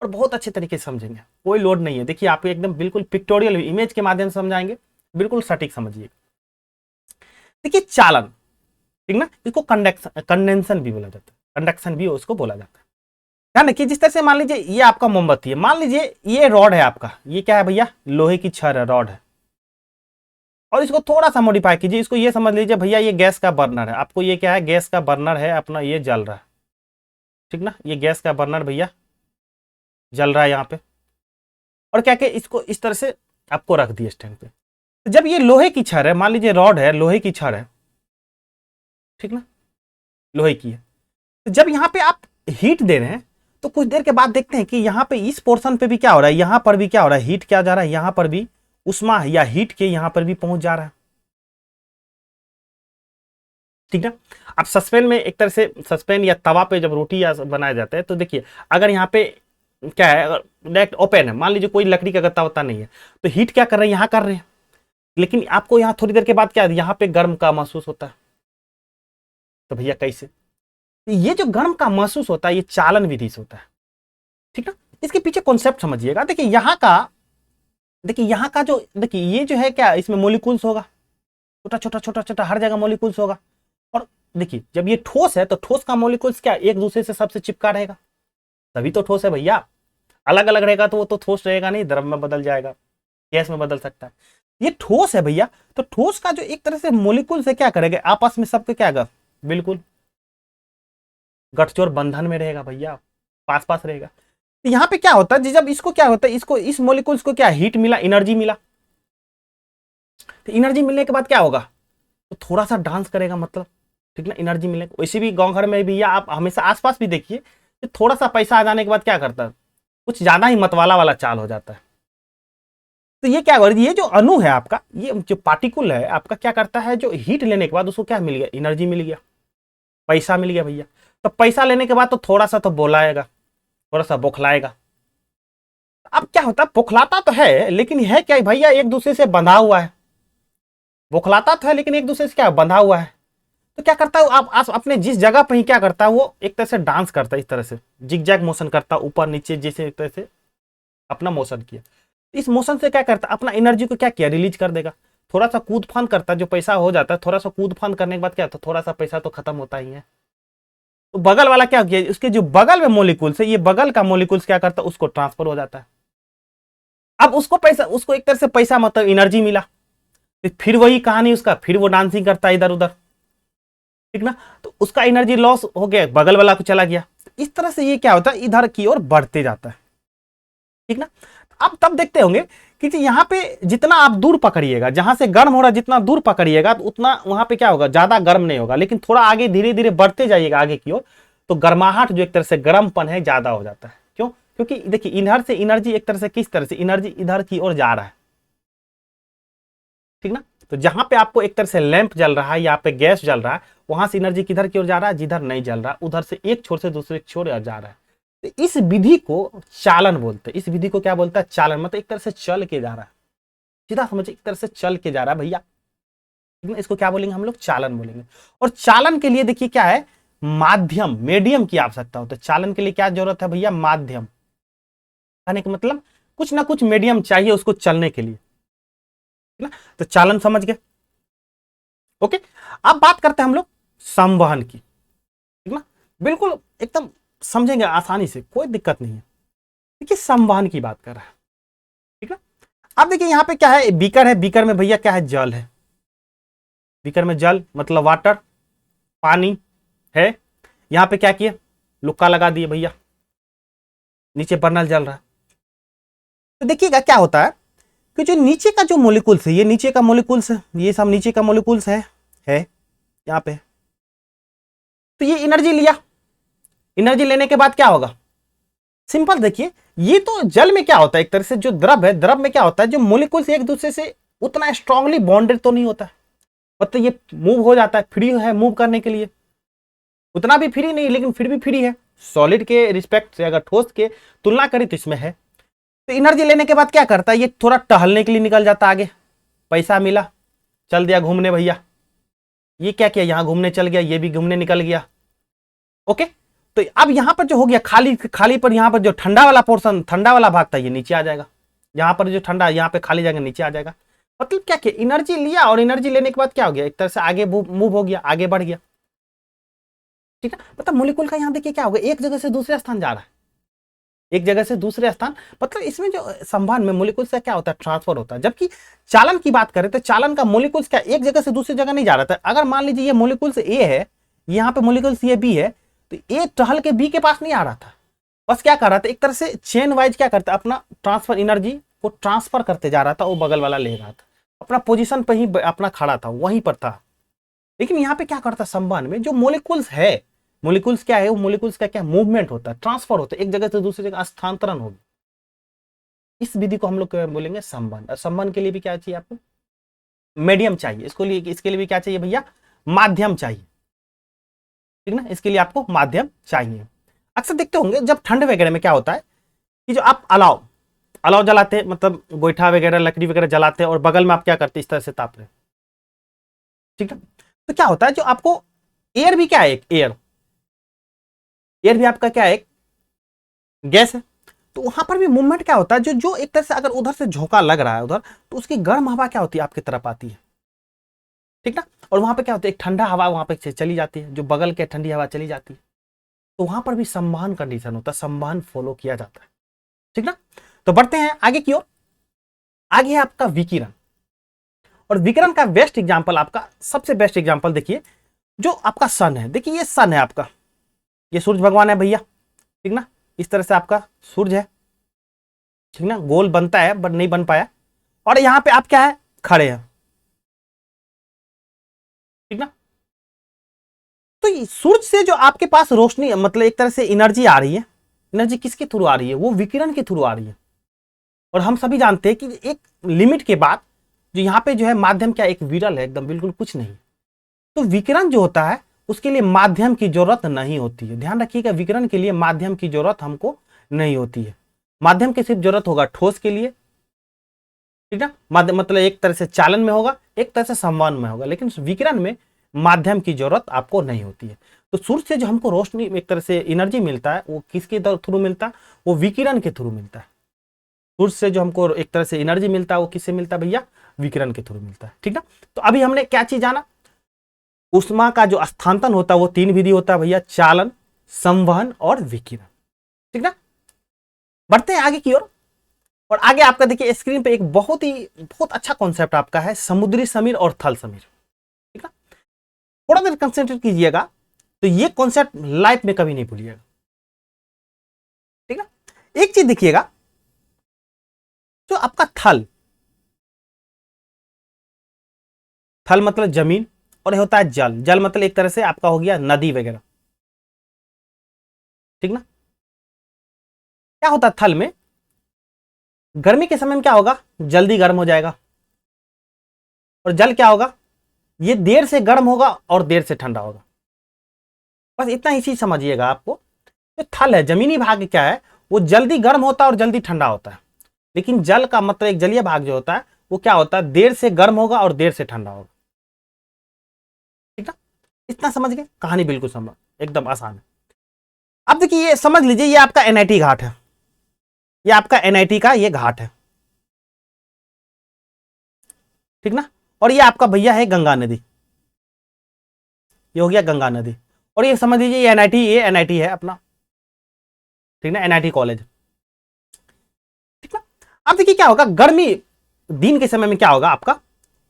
और बहुत अच्छे तरीके से समझेंगे। कोई लोड नहीं है, देखिए आपको एकदम बिल्कुल पिक्टोरियल इमेज के माध्यम से समझाएंगे, बिल्कुल सटीक समझिए। देखिए चालन, ठीक ना, इसको कंडेंसन भी बोला जाता है, कंडक्शन भी उसको बोला जाता है। ध्यान रखिए, जिस तरह से मान लीजिए ये आपका मोमबत्ती है, मान लीजिए ये रॉड है आपका, ये क्या है भैया, लोहे की छड़ है, रॉड है, और इसको थोड़ा सा मॉडिफाई कीजिए, इसको ये समझ लीजिए भैया ये गैस का बर्नर है, आपको ये क्या है, गैस का बर्नर है अपना, ये जल रहा है, ठीक ना, ये गैस का बर्नर भैया जल रहा है यहाँ पे, और क्या क्या इसको इस तरह से आपको रख दिए स्टैंड पे। तो जब ये लोहे की छड़ है, मान लीजिए रॉड है, लोहे की छड़ है, ठीक ना, लोहे की है, तो जब यहाँ पे आप हीट दे रहे हैं, तो कुछ देर के बाद देखते हैं कि यहाँ पे इस पोर्शन पे भी क्या हो रहा है, यहाँ पर भी क्या हो रहा है, हीट क्या जा रहा है, यहाँ पर भी उष्मा या हीट के यहाँ पर भी पहुंच जा रहा है, ठीक है। अब सस्पेन में एक तरह से, सस्पेन या तवा पे जब रोटी या बनाया जाता है, तो देखिए अगर यहाँ पे क्या है, अगर डायरेक्ट ओपन है, मान लीजिए कोई लकड़ी का गत्ता वत्ता नहीं है, तो हीट क्या कर रहे हैं, यहाँ कर रहे हैं, लेकिन आपको यहाँ थोड़ी देर के बाद क्या है, यहाँ पे गर्म का महसूस होता है। तो भैया कैसे? ये जो गर्म का महसूस होता है, ये चालन विधि से होता है, ठीक ना। इसके पीछे कॉन्सेप्ट समझिएगा। देखिए यहाँ का जो, देखिए ये जो है क्या, इसमें मोलिकुल्स होगा, छोटा छोटा छोटा छोटा हर जगह मोलिकुल्स होगा। और देखिए जब ये ठोस है, तो ठोस का मोलिकुल्स क्या एक दूसरे से सबसे चिपका रहेगा, तभी तो ठोस है भैया। अलग अलग रहेगा तो वो तो ठोस रहेगा नहीं, द्रव में बदल जाएगा, गैस में बदल सकता है। ये ठोस है भैया, तो ठोस का जो एक तरह से मोलिकुल से क्या करेगा, आपस में सबके क्या होगा, बिल्कुल गठजोड़ बंधन में रहेगा भैया, पास पास रहेगा। तो यहाँ पे क्या होता है, जब इसको क्या होता है, इसको इस मोलिकुल्स को क्या हीट मिला, एनर्जी मिला, तो एनर्जी मिलने के बाद क्या होगा, तो थोड़ा सा डांस करेगा, मतलब ठीक ना, एनर्जी मिले। वैसे भी गांव घर में भैया आप हमेशा आसपास भी देखिए, थोड़ा सा पैसा आ जाने के बाद क्या करता है, कुछ ज्यादा ही मतवाला वाला चाल हो जाता है। तो ये क्या, ये जो अणु है आपका, ये जो पार्टिकल है आपका, क्या करता है, जो हीट लेने के बाद उसको क्या मिल गया, एनर्जी मिल गया, पैसा मिल गया भैया। तो पैसा लेने के बाद तो थोड़ा सा तो बोलाएगा, थोड़ा सा बौखलाएगा। अब क्या होता है, बौखलाता तो है, लेकिन है क्या भैया, एक दूसरे से बंधा हुआ है। बौखलाता तो है, लेकिन एक दूसरे से क्या बंधा हुआ है। तो क्या करता है, आप अपने जिस जगह पर ही क्या करता है, वो एक तरह से डांस करता है, इस तरह से जिग-जैग मोशन करता है, ऊपर नीचे, जैसे एक तरह से अपना मोशन किया। इस मोशन से क्या करता है, अपना एनर्जी को क्या किया, रिलीज कर देगा। थोड़ा सा कूद फान करता है, जो पैसा हो जाता है, थोड़ा सा कूद फान करने के बाद क्या होता है, थोड़ा सा पैसा तो खत्म होता ही है। तो बगल वाला क्या किया, उसके जो बगल में मोलिकुल्स है, ये बगल का मोलिकुल्स क्या करता है, उसको ट्रांसफर हो जाता है। अब उसको पैसा, उसको एक तरह से पैसा मतलब एनर्जी मिला, फिर वही कहानी उसका, फिर वो डांसिंग करता है इधर उधर, ठीक ना। तो उसका एनर्जी लॉस हो गया, बगल वाला को चला गया। इस तरह से ये क्या होता है, इधर की ओर बढ़ते जाता है, ठीक ना। अब तब देखते होंगे कि यहाँ पे जितना आप दूर पकड़िएगा, जहां से गर्म हो रहा है जितना दूर पकड़िएगा तो उतना वहां पे क्या होगा, ज्यादा गर्म नहीं होगा। लेकिन थोड़ा आगे धीरे धीरे बढ़ते जाइएगा आगे की ओर, तो गर्माहट जो एक तरह से गर्मपन है ज्यादा हो जाता है। क्यों? क्योंकि देखिए इधर से एनर्जी एक तरह से, किस तरह से एनर्जी इधर की ओर जा रहा है, ठीक ना। तो जहां पे आपको एक तरह से लैंप जल रहा है, यहाँ पे गैस जल रहा है, वहां से एनर्जी किधर की ओर जा रहा है, जिधर नहीं जल रहा उधर से एक छोर से दूसरे छोर जा रहा है। तो इस विधि को चालन बोलते हैं। इस विधि को क्या बोलता है, चालन। मतलब एक तरह से चल के जा रहा है, सीधा समझिए, एक तरह से चल के जा रहा है भैया, ठीक है। इसको क्या बोलेंगे हम लोग, चालन बोलेंगे। और चालन के लिए देखिए क्या है, माध्यम, मीडियम की आवश्यकता होती है। चालन के लिए क्या जरूरत है भैया, माध्यम। कहने का मतलब कुछ ना कुछ मीडियम चाहिए उसको चलने के लिए, ठीक ना। तो चालन समझ गए, ओके। अब बात करते हैं हम लोग संवहन की, ठीक ना। बिल्कुल एकदम समझेंगे आसानी से, कोई दिक्कत नहीं है। देखिए संवहन की बात कर रहा है, ठीक है। अब देखिए यहाँ पे क्या है, बीकर है, बीकर में भैया क्या है, जल है। बीकर में जल मतलब वाटर, पानी है। यहां पे क्या किए, लुक्का लगा दिए भैया, नीचे बर्नल जल रहा है। तो देखिएगा क्या होता है कि जो नीचे का जो मोलिकुल्स है, ये नीचे का मोलिकुल्स है, ये सब नीचे का मोलिकुल्स है यहां पे। तो ये एनर्जी लिया, एनर्जी लेने के बाद क्या होगा, सिंपल देखिए, ये तो जल में क्या होता है, एक तरह से जो द्रव है, द्रव में क्या होता है, जो मोलिकुल्स एक दूसरे से उतना स्ट्रांगली बॉन्डेड तो नहीं होता है। मतलब ये मूव हो जाता है, फ्री है मूव करने के लिए, उतना भी फ्री नहीं लेकिन फिर भी फ्री है। सॉलिड के रिस्पेक्ट से अगर ठोस के तुलना करें तो इसमें है। तो एनर्जी लेने के बाद क्या करता है, ये थोड़ा टहलने के लिए निकल जाता आगे, पैसा मिला, चल दिया घूमने भैया। ये क्या किया, यहां घूमने चल गया, ये भी घूमने निकल गया, ओके। तो अब यहां पर जो हो गया खाली, खाली पर यहां पर जो ठंडा वाला पोर्शन, ठंडा वाला भाग था, ये नीचे आ जाएगा। यहां पर जो ठंडा, यहां पे खाली जगह नीचे आ जाएगा। मतलब क्या किया, एनर्जी लिया और एनर्जी लेने के बाद क्या हो गया, एक तरह से आगे मूव हो गया, आगे बढ़ गया, ठीक है। मतलब मोलिकुल का यहां देखिए क्या होगा, एक जगह से दूसरे स्थान जा रहा है, एक जगह से दूसरे स्थान। मतलब इसमें जो संवहन में मोलिकुल्स का क्या होता है, ट्रांसफर होता है। जबकि चालन की बात करें तो चालन का मोलिकुल्स क्या एक जगह से दूसरी जगह नहीं जा रहा था। अगर मान लीजिए ये मोलिकुल्स ए है, यहाँ पे मोलिकुल्स ये बी है, तो ए टहल के बी के पास नहीं आ रहा था, बस क्या कर रहा था, एक तरह से चेन वाइज क्या करता, अपना ट्रांसफर एनर्जी को ट्रांसफर करते जा रहा था, वो बगल वाला ले रहा था, अपना पोजीशन पे ही अपना खड़ा था, वहीं पर था। लेकिन यहाँ पे क्या करता, संवहन में जो मोलिकुल्स है, मोलिकुल्स क्या है, वो मोलिकुल्स का क्या मूवमेंट होता है, ट्रांसफर होता है, एक जगह से दूसरी जगह स्थानांतरण होगी। इस विधि को हम लोग बोलेंगे संवहन। और संवहन के लिए भी क्या चाहिए आपको, मीडियम चाहिए। इसको लिए, इसके लिए भी क्या चाहिए भैया, माध्यम चाहिए, ठीक ना। इसके लिए आपको माध्यम चाहिए। अक्सर देखते होंगे जब ठंड वगैरह में क्या होता है कि जो आप अलाव अलाव जलाते हैं, मतलब गोईठा वगैरह लकड़ी वगैरह जलाते हैं, और बगल में आप क्या करते हैं, इस तरह से ताप रहे, ठीक है। तो क्या होता है, जो आपको एयर भी क्या है, एक एयर, एयर भी आपका क्या है, एक गैस है। तो वहां पर भी मूवमेंट क्या होता है, जो जो एक तरह से अगर उधर से झोंका लग रहा है उधर, तो उसकी गर्म हवा क्या होती है, आपकी तरफ आती है, ठीक ना। और वहां पे क्या होता है, एक ठंडा हवा वहां पे चली जाती है, जो बगल के ठंडी हवा चली जाती है। तो वहां पर भी संवहन कंडीशन होता है, संवहन फॉलो किया जाता है, ठीक ना। तो बढ़ते हैं आगे की ओर। आगे है आपका विकिरण। और विकिरण का बेस्ट एग्जांपल, आपका सबसे बेस्ट एग्जांपल देखिए, जो आपका सन है। देखिए ये सन है आपका, ये सूर्य भगवान है भैया, ठीक ना। इस तरह से आपका सूर्य है, ठीक ना, गोल बनता है बट नहीं बन पाया। और यहां पे आप क्या है, खड़े हैं, ठीक ना। तो सूर्य से जो आपके पास रोशनी, मतलब एक तरह से एनर्जी आ रही है, एनर्जी किसके थ्रू आ रही है, वो विकिरण के थ्रू आ रही है। और हम सभी जानते हैं कि एक लिमिट के बाद जो यहाँ पे जो है माध्यम क्या, एक विरल है एकदम, बिल्कुल कुछ नहीं। तो विकिरण जो होता है उसके लिए माध्यम की जरूरत नहीं होती है। ध्यान रखिएगा, विकिरण के लिए माध्यम की जरूरत हमको नहीं होती है। माध्यम की सिर्फ जरूरत होगा ठोस के लिए, ठीक है। माध्यम मतलब एक तरह से चालन में होगा, एक तरह से संवहन में होगा, लेकिन विकिरण में माध्यम की जरूरत आपको नहीं होती है। तो सूर्य से जो हमको रोशनी, एक तरह से एनर्जी मिलता है, वो किसके थ्रू मिलता है, वो विकिरण के थ्रू मिलता है। सूर्य से जो हमको एक तरह से एनर्जी मिलता है, वो किससे मिलता है भैया, विकिरण के थ्रू मिलता है, ठीक ना। तो अभी हमने क्या चीज जाना, उष्मा का जो स्थानांतरण होता है वो तीन विधि होता है भैया, चालन, संवहन और विकिरण, ठीक ना। बढ़ते हैं आगे की ओर। और आगे आपका देखिए स्क्रीन पे एक बहुत अच्छा कॉन्सेप्ट आपका है, समुद्री समीर और थल समीर, ठीक ना। थोड़ा देर कंसेंट्रेट कीजिएगा तो ये कॉन्सेप्ट लाइफ में कभी नहीं भूलिएगा, ठीक है। एक चीज देखिएगा, जो आपका थल, थल मतलब जमीन, और ये होता है जल, जल मतलब एक तरह से आपका हो गया नदी वगैरह, ठीक ना। क्या होता है थल में, गर्मी के समय में क्या होगा, जल्दी गर्म हो जाएगा, और जल क्या होगा, ये देर से गर्म होगा और देर से ठंडा होगा। बस इतना ही चीज समझिएगा आपको। जो थल है, जमीनी भाग क्या है, वो जल्दी गर्म होता है और जल्दी ठंडा होता है, लेकिन जल का मतलब एक जलीय भाग जो होता है वो क्या होता है, देर से गर्म होगा और देर से ठंडा होगा, ठीक ना। इतना समझ गए, कहानी बिल्कुल समझ, एकदम आसान है। अब देखिए ये समझ लीजिए, ये आपका एनआईटी घाट है, ये आपका एनआईटी का ये घाट है, ठीक ना। और ये आपका भैया है गंगा नदी, ये हो गया गंगा नदी। और ये समझ लीजिए ये एनआईटी है अपना, ठीक ना, एनआईटी कॉलेज, ठीक ना। अब देखिए क्या होगा, गर्मी दिन के समय में क्या होगा आपका,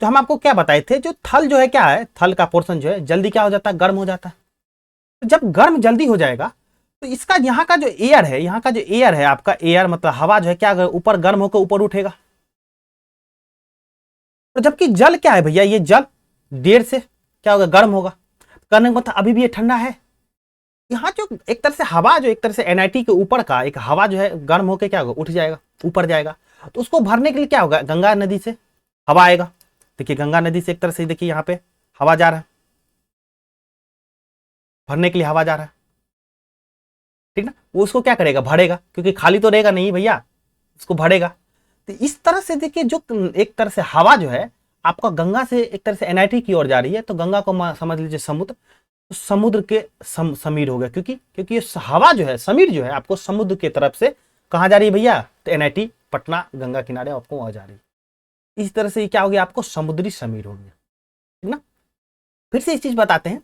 तो हम आपको क्या बताए थे, जो थल जो है क्या है, थल का पोर्शन जो है जल्दी क्या हो जाता है, गर्म हो जाता है। तो जब गर्म जल्दी हो जाएगा तो इसका यहाँ का जो एयर है, यहाँ का जो एयर है आपका, एयर मतलब हवा जो है क्या ऊपर गर्म होकर ऊपर उठेगा। तो जबकि जल क्या है भैया, ये जल देर से क्या होगा, गर्म होगा, करने का मतलब अभी भी ये ठंडा है। यहाँ जो एक तरह से हवा, जो एक तरह से एनआईटी के ऊपर का एक हवा जो है गर्म होकर क्या होगा, उठ जाएगा, ऊपर जाएगा। तो उसको भरने के लिए क्या होगा, गंगा नदी से हवा आएगा। देखिए गंगा नदी से एक तरह से देखिए यहाँ पे हवा जा रहा है, भरने के लिए हवा जा रहा है, ठीक ना। वो उसको क्या करेगा, भरेगा, क्योंकि खाली तो रहेगा नहीं भैया, उसको भरेगा। तो इस तरह से देखिए, जो एक तरह से हवा जो है आपका गंगा से एक तरह से एनआईटी की ओर जा रही है, तो गंगा को समझ लीजिए समुद्र, तो समुद्र के समीर हो गया, क्योंकि ये हवा जो है, समीर जो है आपको समुद्र की तरफ से कहाँ जा रही है भैया, तो एनआईटी पटना गंगा किनारे आपको वहां जा रही है। इस तरह से क्या हो गया, आपको समुद्री समीर हो गया, ठीक ना। फिर से इस चीज बताते हैं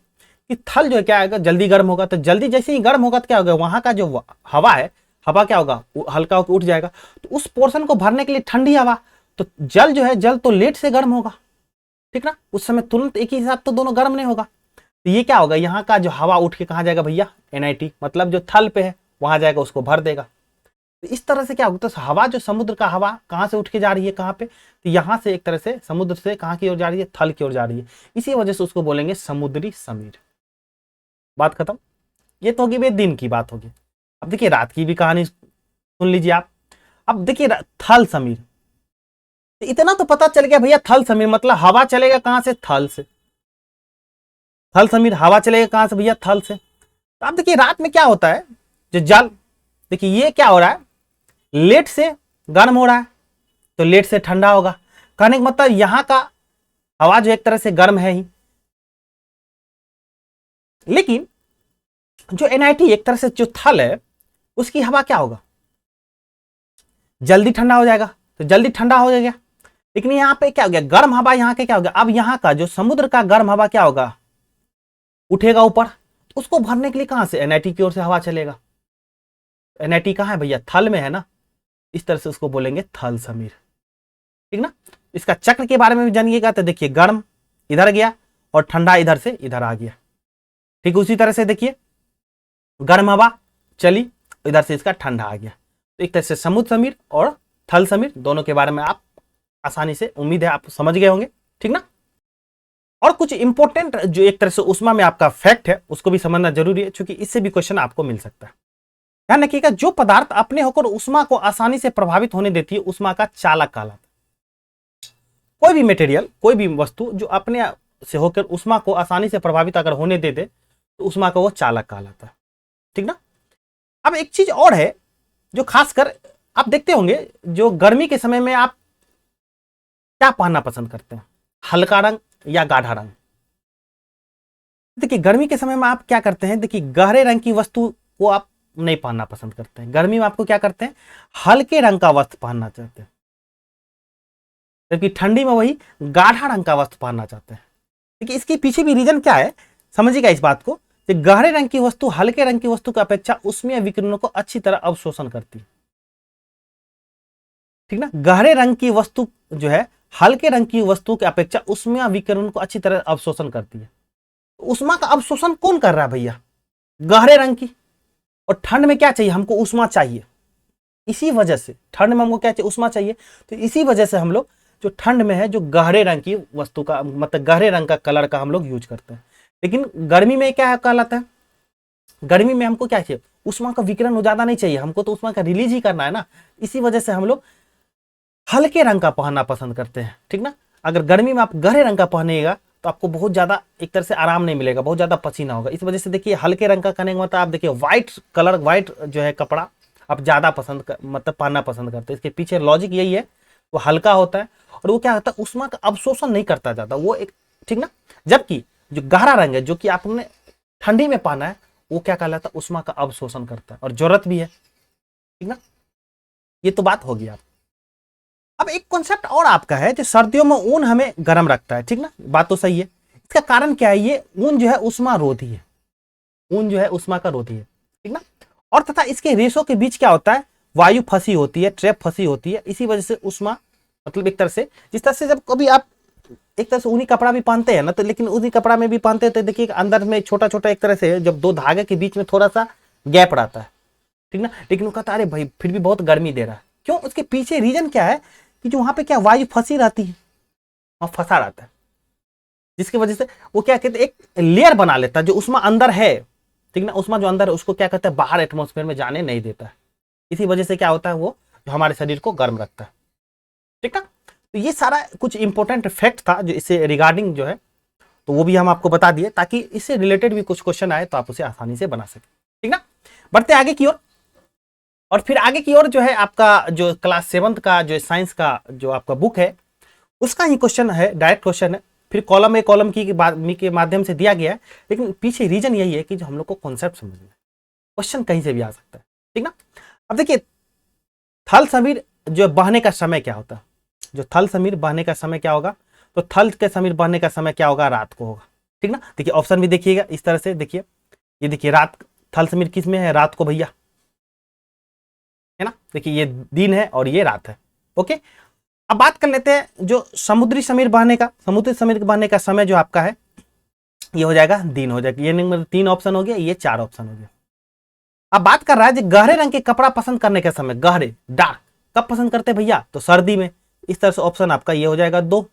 कि थल जो है क्या आएगा, जल्दी गर्म होगा, तो जल्दी जैसे ही गर्म होगा तो क्या होगा, वहां का जो हवा है, हवा क्या होगा, हल्का होकर उठ जाएगा। तो उस पोर्शन को भरने के लिए ठंडी हवा, तो जल जो है, जल तो लेट से गर्म होगा, ठीक ना, उस समय तुरंत एक ही साथ तो दोनों गर्म नहीं होगा। तो ये क्या होगा, यहाँ का जो हवा उठ के कहाँ जाएगा भैया, एनआईटी मतलब जो थल पे है वहां जाएगा, उसको भर देगा। तो इस तरह से क्या होगा, तो हवा जो समुद्र का हवा कहाँ से उठ के जा रही है, कहाँ पे, तो यहाँ से एक तरह से समुद्र से कहाँ की ओर जा रही है, थल की ओर जा रही है। इसी वजह से उसको बोलेंगे समुद्री समीर। बात खत्म। ये तो होगी भाई दिन की बात होगी। अब देखिए रात की भी कहानी सुन लीजिए आप। अब देखिए थल समीर, तो इतना तो पता चल गया भैया, थल समीर मतलब हवा चलेगा कहां से, थल से। थल समीर हवा चलेगा कहां से भैया, थल से। तो अब देखिए रात में क्या होता है, जो जल, देखिए ये क्या हो रहा है, लेट से गर्म हो रहा है, तो लेट से ठंडा होगा। कहने का मतलब यहां का हवा जो एक तरह से गर्म है ही, लेकिन जो एनआईटी एक तरह से जो थल है उसकी हवा क्या होगा, जल्दी ठंडा हो जाएगा, तो जल्दी ठंडा हो जाएगा। लेकिन यहाँ पे क्या हो गया, गर्म हवा यहाँ के क्या हो गया, अब यहाँ का जो समुद्र का गर्म हवा क्या होगा, उठेगा ऊपर, तो उसको भरने के लिए कहां से, एनआईटी की ओर से हवा चलेगा। एनआईटी कहां है भैया, थल में है ना, इस तरह से उसको बोलेंगे थल समीर, ठीक ना। इसका चक्र के बारे में भी जानिएगा, तो देखिए गर्म इधर गया और ठंडा इधर से इधर आ गया, ठीक। उसी तरह से देखिए गर्म हवा चली, इधर से इसका ठंडा आ गया। तो एक तरह से समुद्र समीर और थल समीर दोनों के बारे में आप आसानी से, उम्मीद है आप समझ गए होंगे, ठीक ना। और कुछ इंपॉर्टेंट जो एक तरह से उष्मा में आपका फैक्ट है उसको भी समझना जरूरी है, क्योंकि इससे भी क्वेश्चन आपको मिल सकता है। ध्यान रखिएगा, जो पदार्थ अपने होकर उष्मा को आसानी से प्रभावित होने देती है उष्मा का चालक कहलाता है। कोई भी मटेरियल, कोई भी वस्तु जो अपने से होकर उष्मा को आसानी से प्रभावित अगर होने दे दे तो उष्मा का वो चालक कहलाता है, ठीक ना। अब एक चीज और है जो खासकर आप देखते होंगे, जो गर्मी के समय में आप क्या पहनना पसंद करते हैं, हल्का रंग या गाढ़ा रंग। देखिए गर्मी के समय में आप क्या करते हैं, देखिए गहरे रंग की वस्तु को आप नहीं पहनना पसंद करते हैं, गर्मी में आपको क्या करते हैं, हल्के रंग का वस्त्र पहनना चाहते हैं, जबकि ठंडी में वही गाढ़ा रंग का वस्त्र पहनना चाहते हैं। देखिए इसके पीछे भी रीजन क्या है, समझिएगा इस बात को, कि गहरे रंग की वस्तु हल्के रंग की वस्तु की अपेक्षा ऊष्मीय विकिरणों को अच्छी तरह अवशोषण करती है, ठीक ना। गहरे रंग की वस्तु जो है हल्के रंग की वस्तु की अपेक्षा ऊष्मीय विकिरण को अच्छी तरह अवशोषण करती है। ऊष्मा का अवशोषण कौन कर रहा है भैया? गहरे रंग की। और ठंड में क्या चाहिए हमको? ऊष्मा चाहिए। इसी वजह से ठंड में हमको क्या चाहिए? ऊष्मा चाहिए। तो इसी वजह से हम लोग जो ठंड में है जो गहरे रंग की वस्तु का मतलब गहरे रंग का कलर का हम लोग यूज करते हैं। लेकिन गर्मी में क्या कहलाता है? गर्मी में हमको क्या चाहिए? ऊष्मा का विकिरण ज्यादा नहीं चाहिए, हमको तो ऊष्मा का रिलीज ही करना है ना। इसी वजह से हम लोग हल्के रंग का पहनना पसंद करते हैं, ठीक ना। अगर गर्मी में आप गहरे रंग का पहनेगा तो आपको बहुत ज्यादा एक तरह से आराम नहीं मिलेगा, बहुत ज्यादा पसीना होगा। इस वजह से देखिए हल्के रंग का कहने का मतलब आप देखिए व्हाइट कलर, व्हाइट जो है कपड़ा आप ज्यादा मतलब पहनना पसंद करते हैं। इसके पीछे लॉजिक यही है, वो हल्का होता है और वो क्या होता है ऊष्मा का अवशोषण नहीं करता ज्यादा, वो एक, ठीक ना। जबकि जो गहरा रंग है जो कि आपने ठंडी में पहना है वो क्या कहलाता है? ऊष्मा का अवशोषण करता है और जरूरत भी है, ठीक ना। ये तो बात होगी। आप अब एक कॉन्सेप्ट और आपका है जो सर्दियों में ऊन हमें गर्म रखता है, ठीक ना, बात तो सही है। इसका कारण क्या है? ये ऊन जो है ऊष्मा रोधी है, ऊन जो है ऊष्मा का रोधी है, ठीक ना। और तथा इसके रेशों के बीच क्या होता है? वायु फंसी होती है, ट्रैप फंसी होती है। इसी वजह से ऊष्मा मतलब एक तरह से, जिस तरह से जब कभी आप एक तरह से ऊनी कपड़ा भी पहनते हैं ना, तो लेकिन ऊनी कपड़ा में भी पहनते हैं तो देखिए अंदर में छोटा छोटा एक तरह से जब दो धागे के बीच में थोड़ा सा गैप रहता है, ठीक ना। लेकिन वो कहता है अरे भाई फिर भी बहुत गर्मी दे रहा है, क्यों? उसके पीछे रीजन क्या है कि जो वहां पे क्या वायु फंसी रहती है, वहां फंसा रहता है, जिसकी वजह से वो क्या कहते हैं एक लेयर बना लेता है जो ऊष्मा अंदर है, ठीक ना। ऊष्मा जो अंदर है उसको क्या कहते हैं बाहर एटमॉस्फेयर में जाने नहीं देता है। इसी वजह से क्या होता है वो जो हमारे शरीर को गर्म रखता है, ठीक ना। तो ये सारा कुछ इंपॉर्टेंट फैक्ट था जो इससे रिगार्डिंग जो है, तो वो भी हम आपको बता दिए ताकि इससे रिलेटेड भी कुछ क्वेश्चन आए तो आप उसे आसानी से बना सके, ठीक ना। बढ़ते आगे की ओर। और फिर आगे की ओर जो है आपका जो क्लास 7 का जो साइंस का जो आपका बुक है उसका ही क्वेश्चन है, डायरेक्ट क्वेश्चन है। फिर कॉलम ए कॉलम की के माध्यम से दिया गया है, लेकिन पीछे रीजन यही है कि जो हम लोग को कॉन्सेप्ट समझना है, क्वेश्चन कहीं से भी आ सकता है, ठीक ना। अब देखिए थल समीर जो बहने का समय क्या होता है? जो थल समीर बहने का समय क्या होगा? तो थल के समीर बहने का समय क्या होगा? रात को होगा, ठीक ना। देखिए ऑप्शन भी देखिएगा इस तरह से, देखिए ये देखिए रात, थल समीर किस में है? रात को भैया, है ना। देखिए ये दिन है और ये रात है, ओके। अब बात कर लेते हैं जो समुद्री समीर बहने का, समुद्री समीर बहने का समय जो आपका है ये हो जाएगा दिन हो जाएगा। ये नंबर 3 ऑप्शन हो गया, ये 4 ऑप्शन हो गया। अब बात कर रहा है जो गहरे रंग के कपड़ा पसंद करने का समय, गहरे डार्क कब पसंद करते हैं भैया? तो सर्दी में। इस तरह से ऑप्शन आपका ये हो जाएगा 2।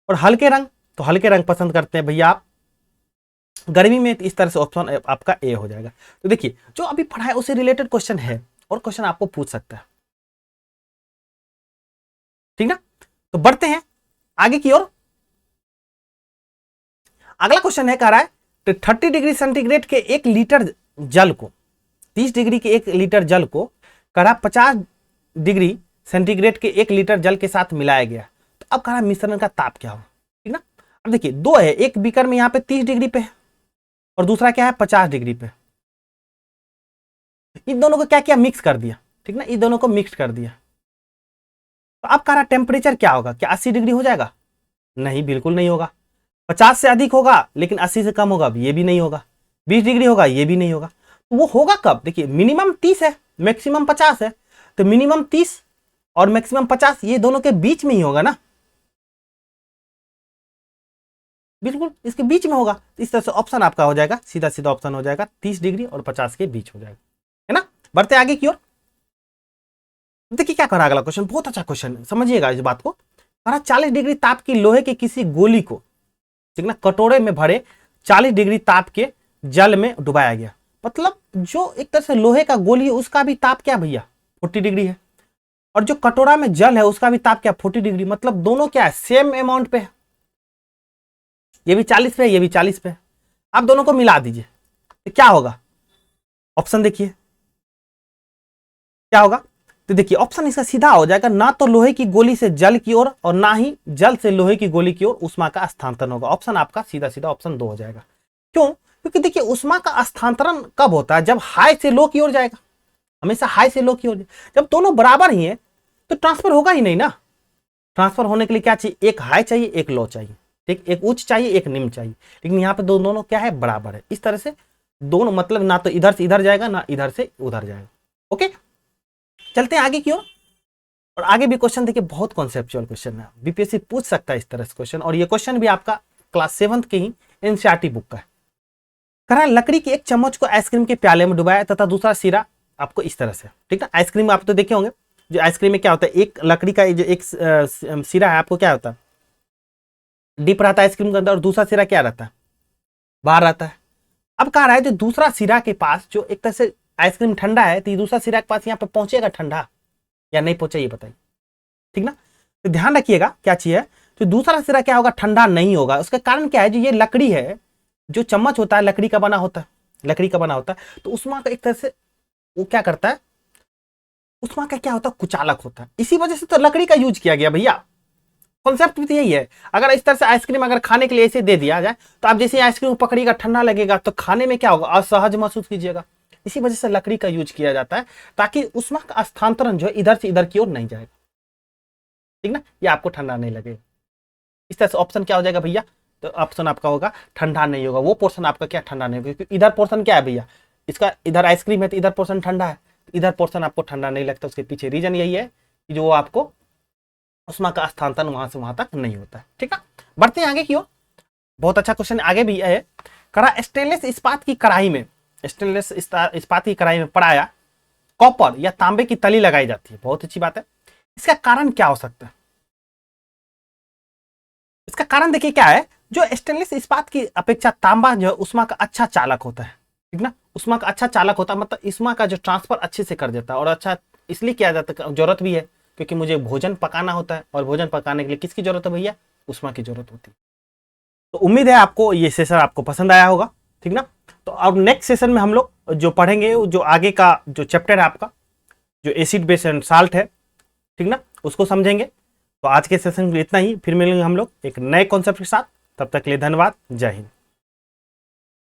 और हल्के रंग, तो हल्के रंग पसंद करते हैं भैया आप गर्मी में। इस तरह से ऑप्शन आपका ए हो जाएगा। तो देखिए जो अभी पढ़ा है उससे रिलेटेड क्वेश्चन है और क्वेश्चन आपको पूछ सकता है, ठीक ना। तो बढ़ते हैं आगे की ओर। अगला क्वेश्चन है कह रहा है तो 30 डिग्री सेंटीग्रेड के 1 लीटर जल को, 30 डिग्री के 1 लीटर जल को कह रहा 50 डिग्री सेंटीग्रेड के 1 लीटर जल के साथ मिलाया गया। तो अब कह रहा मिश्रण का ताप क्या होगा, ठीक ना। अब देखिए दो है, एक बीकर में यहाँ पे 30 डिग्री पे है और दूसरा क्या है 50 डिग्री पे। इन दोनों को क्या किया? मिक्स कर दिया, ठीक ना। इन दोनों को मिक्स कर दिया। तो अब कह रहा टेम्परेचर क्या होगा? क्या 80 डिग्री हो जाएगा? नहीं, बिल्कुल नहीं होगा। 50 से अधिक होगा लेकिन 80 से कम होगा, ये भी नहीं होगा। 20 डिग्री होगा, ये भी नहीं होगा। तो वो होगा कब? देखिए मिनिमम 30 है, मैक्सिमम 50 है, तो मिनिमम 30 और मैक्सिमम 50 ये दोनों के बीच में ही होगा ना, बिल्कुल इसके बीच में होगा। इस तरह से ऑप्शन आपका हो जाएगा, सीधा सीधा ऑप्शन हो जाएगा 30 डिग्री और 50 के बीच हो जाएगा, है ना। बढ़ते आगे की ओर। देखिए क्या करा अगला क्वेश्चन, बहुत अच्छा क्वेश्चन है, समझिएगा इस बात को। करा 40 डिग्री ताप की लोहे के किसी गोली को, ठीक ना, कटोरे में भरे 40 डिग्री ताप के जल में डुबाया गया। मतलब जो एक तरह से लोहे का गोली है उसका भी ताप क्या भैया? 40 डिग्री है। और जो कटोरा में जल है उसका भी ताप क्या? 40 डिग्री। मतलब दोनों क्या है? सेम अमाउंट पे है। ये भी 40 पे है, ये भी 40 पे है। आप दोनों को मिला दीजिए तो क्या होगा? ऑप्शन देखिए क्या होगा। तो देखिए ऑप्शन इसका सीधा हो जाएगा, ना तो लोहे की गोली से जल की ओर और ना ही जल से लोहे की गोली की ओर उष्मा का स्थानांतरण होगा। ऑप्शन आपका सीधा सीधा ऑप्शन 2 हो जाएगा। क्यों? क्योंकि देखिए उष्मा का स्थानांतरण कब होता है? जब हाई से लो की ओर जाएगा, हमेशा हाई से लो की ओर। जब दोनों बराबर ही है तो ट्रांसफर होगा ही नहीं ना। ट्रांसफर होने के लिए क्या चाहिए? एक हाई चाहिए, एक लो चाहिए, ठीक, एक उच्च चाहिए, एक निम्न चाहिए। लेकिन यहाँ पे दोनों क्या है? बराबर है। इस तरह से दोनों मतलब ना तो इधर से इधर जाएगा ना इधर से उधर जाएगा, ओके। चलते हैं आगे की ओर। और आगे भी क्वेश्चन देखिए बहुत कॉन्सेप्चुअल क्वेश्चन है, बीपीएससी पूछ सकता है इस तरह से क्वेश्चन। और ये क्वेश्चन भी आपका क्लास 7th की ही एनसीईआरटी बुक का है। कह रहा है लकड़ी के एक चम्मच को आइसक्रीम के प्याले में डुबाया तथा दूसरा सिरा आपको इस तरह से, ठीक है। आइसक्रीम आप तो देखे होंगे, जो आइसक्रीम में क्या होता है, एक लकड़ी का जो एक सिरा है आपको क्या होता है, डिप रहता है आइसक्रीम के अंदर, और दूसरा सिरा क्या रहता है, बाहर रहता है। अब कह रहा है जो दूसरा सिरा के पास जो एक तरह से आइसक्रीम ठंडा है, तो ये दूसरा सिरा के पास यहाँ पे पहुंचेगा ठंडा या नहीं पहुंचे, ये बताइए, ठीक ना। तो ध्यान रखिएगा क्या चीज है, जो दूसरा सिरा क्या होगा, ठंडा नहीं होगा। उसका कारण क्या है, जो ये लकड़ी है, जो चम्मच होता है लकड़ी का बना होता है, लकड़ी का बना होता है, तो उष्मा का एक तरह से वो क्या करता है, उष्मा का क्या होता है, कुचालक होता है। इसी वजह से तो लकड़ी का यूज किया गया भैया। कॉन्सेप्ट भी यही है। अगर इस तरह से आइसक्रीम अगर खाने के लिए ऐसे दे दिया जाए, तो आप जैसे आइसक्रीम पकड़िएगा ठंडा लगेगा, तो खाने में क्या होगा, असहज महसूस कीजिएगा। इसी वजह से लकड़ी का यूज किया जाता है, ताकि उष्मा का स्थानांतरण जो है इधर से इधर की ओर नहीं जाएगा, ठीक ना, ये आपको ठंडा नहीं लगेगा। इस तरह से ऑप्शन क्या हो जाएगा भैया, तो ऑप्शन आपका होगा ठंडा नहीं होगा, वो पोर्शन आपका क्या ठंडा नहीं होगा, क्योंकि इधर पोर्शन क्या है भैया, इसका इधर आइसक्रीम है तो इधर पोर्शन ठंडा है, इधर पोर्शन आपको ठंडा नहीं लगता। उसके पीछे रीजन यही है कि जो आपको उष्मा का स्थानांतरण वहां से वहां तक नहीं होता है, ठीक है। बढ़ते हैं आगे की ओर। बहुत अच्छा क्वेश्चन आगे भी है। करा स्टेनलेस इस्पात की कढ़ाई में, स्टेनलेस इस्पात की कढ़ाई में पड़ाया कॉपर या तांबे की तली लगाई जाती है। बहुत अच्छी बात है। इसका कारण क्या हो सकता है, इसका कारण देखिए क्या है, जो स्टेनलेस इस्पात की अपेक्षा तांबा जो उष्मा का अच्छा चालक होता है, ठीक ना। उष्मा का अच्छा चालक होता है, मतलब उष्मा का जो ट्रांसफर अच्छे से कर देता है, और अच्छा इसलिए किया जाता है, जरूरत भी है क्योंकि मुझे भोजन पकाना होता है, और भोजन पकाने के लिए किसकी जरूरत है भैया, उष्मा की जरूरत होती है। तो उम्मीद है आपको ये सेशन आपको पसंद आया होगा, ठीक ना। तो अब नेक्स्ट सेशन में हम लोग जो पढ़ेंगे, जो आगे का जो चैप्टर है आपका, जो एसिड बेस एंड साल्ट है, ठीक ना, उसको समझेंगे। तो आज के सेशन में इतना ही, फिर मिलेंगे हम लोग एक नए कॉन्सेप्ट के साथ। तब तक के लिए धन्यवाद, जय हिंद।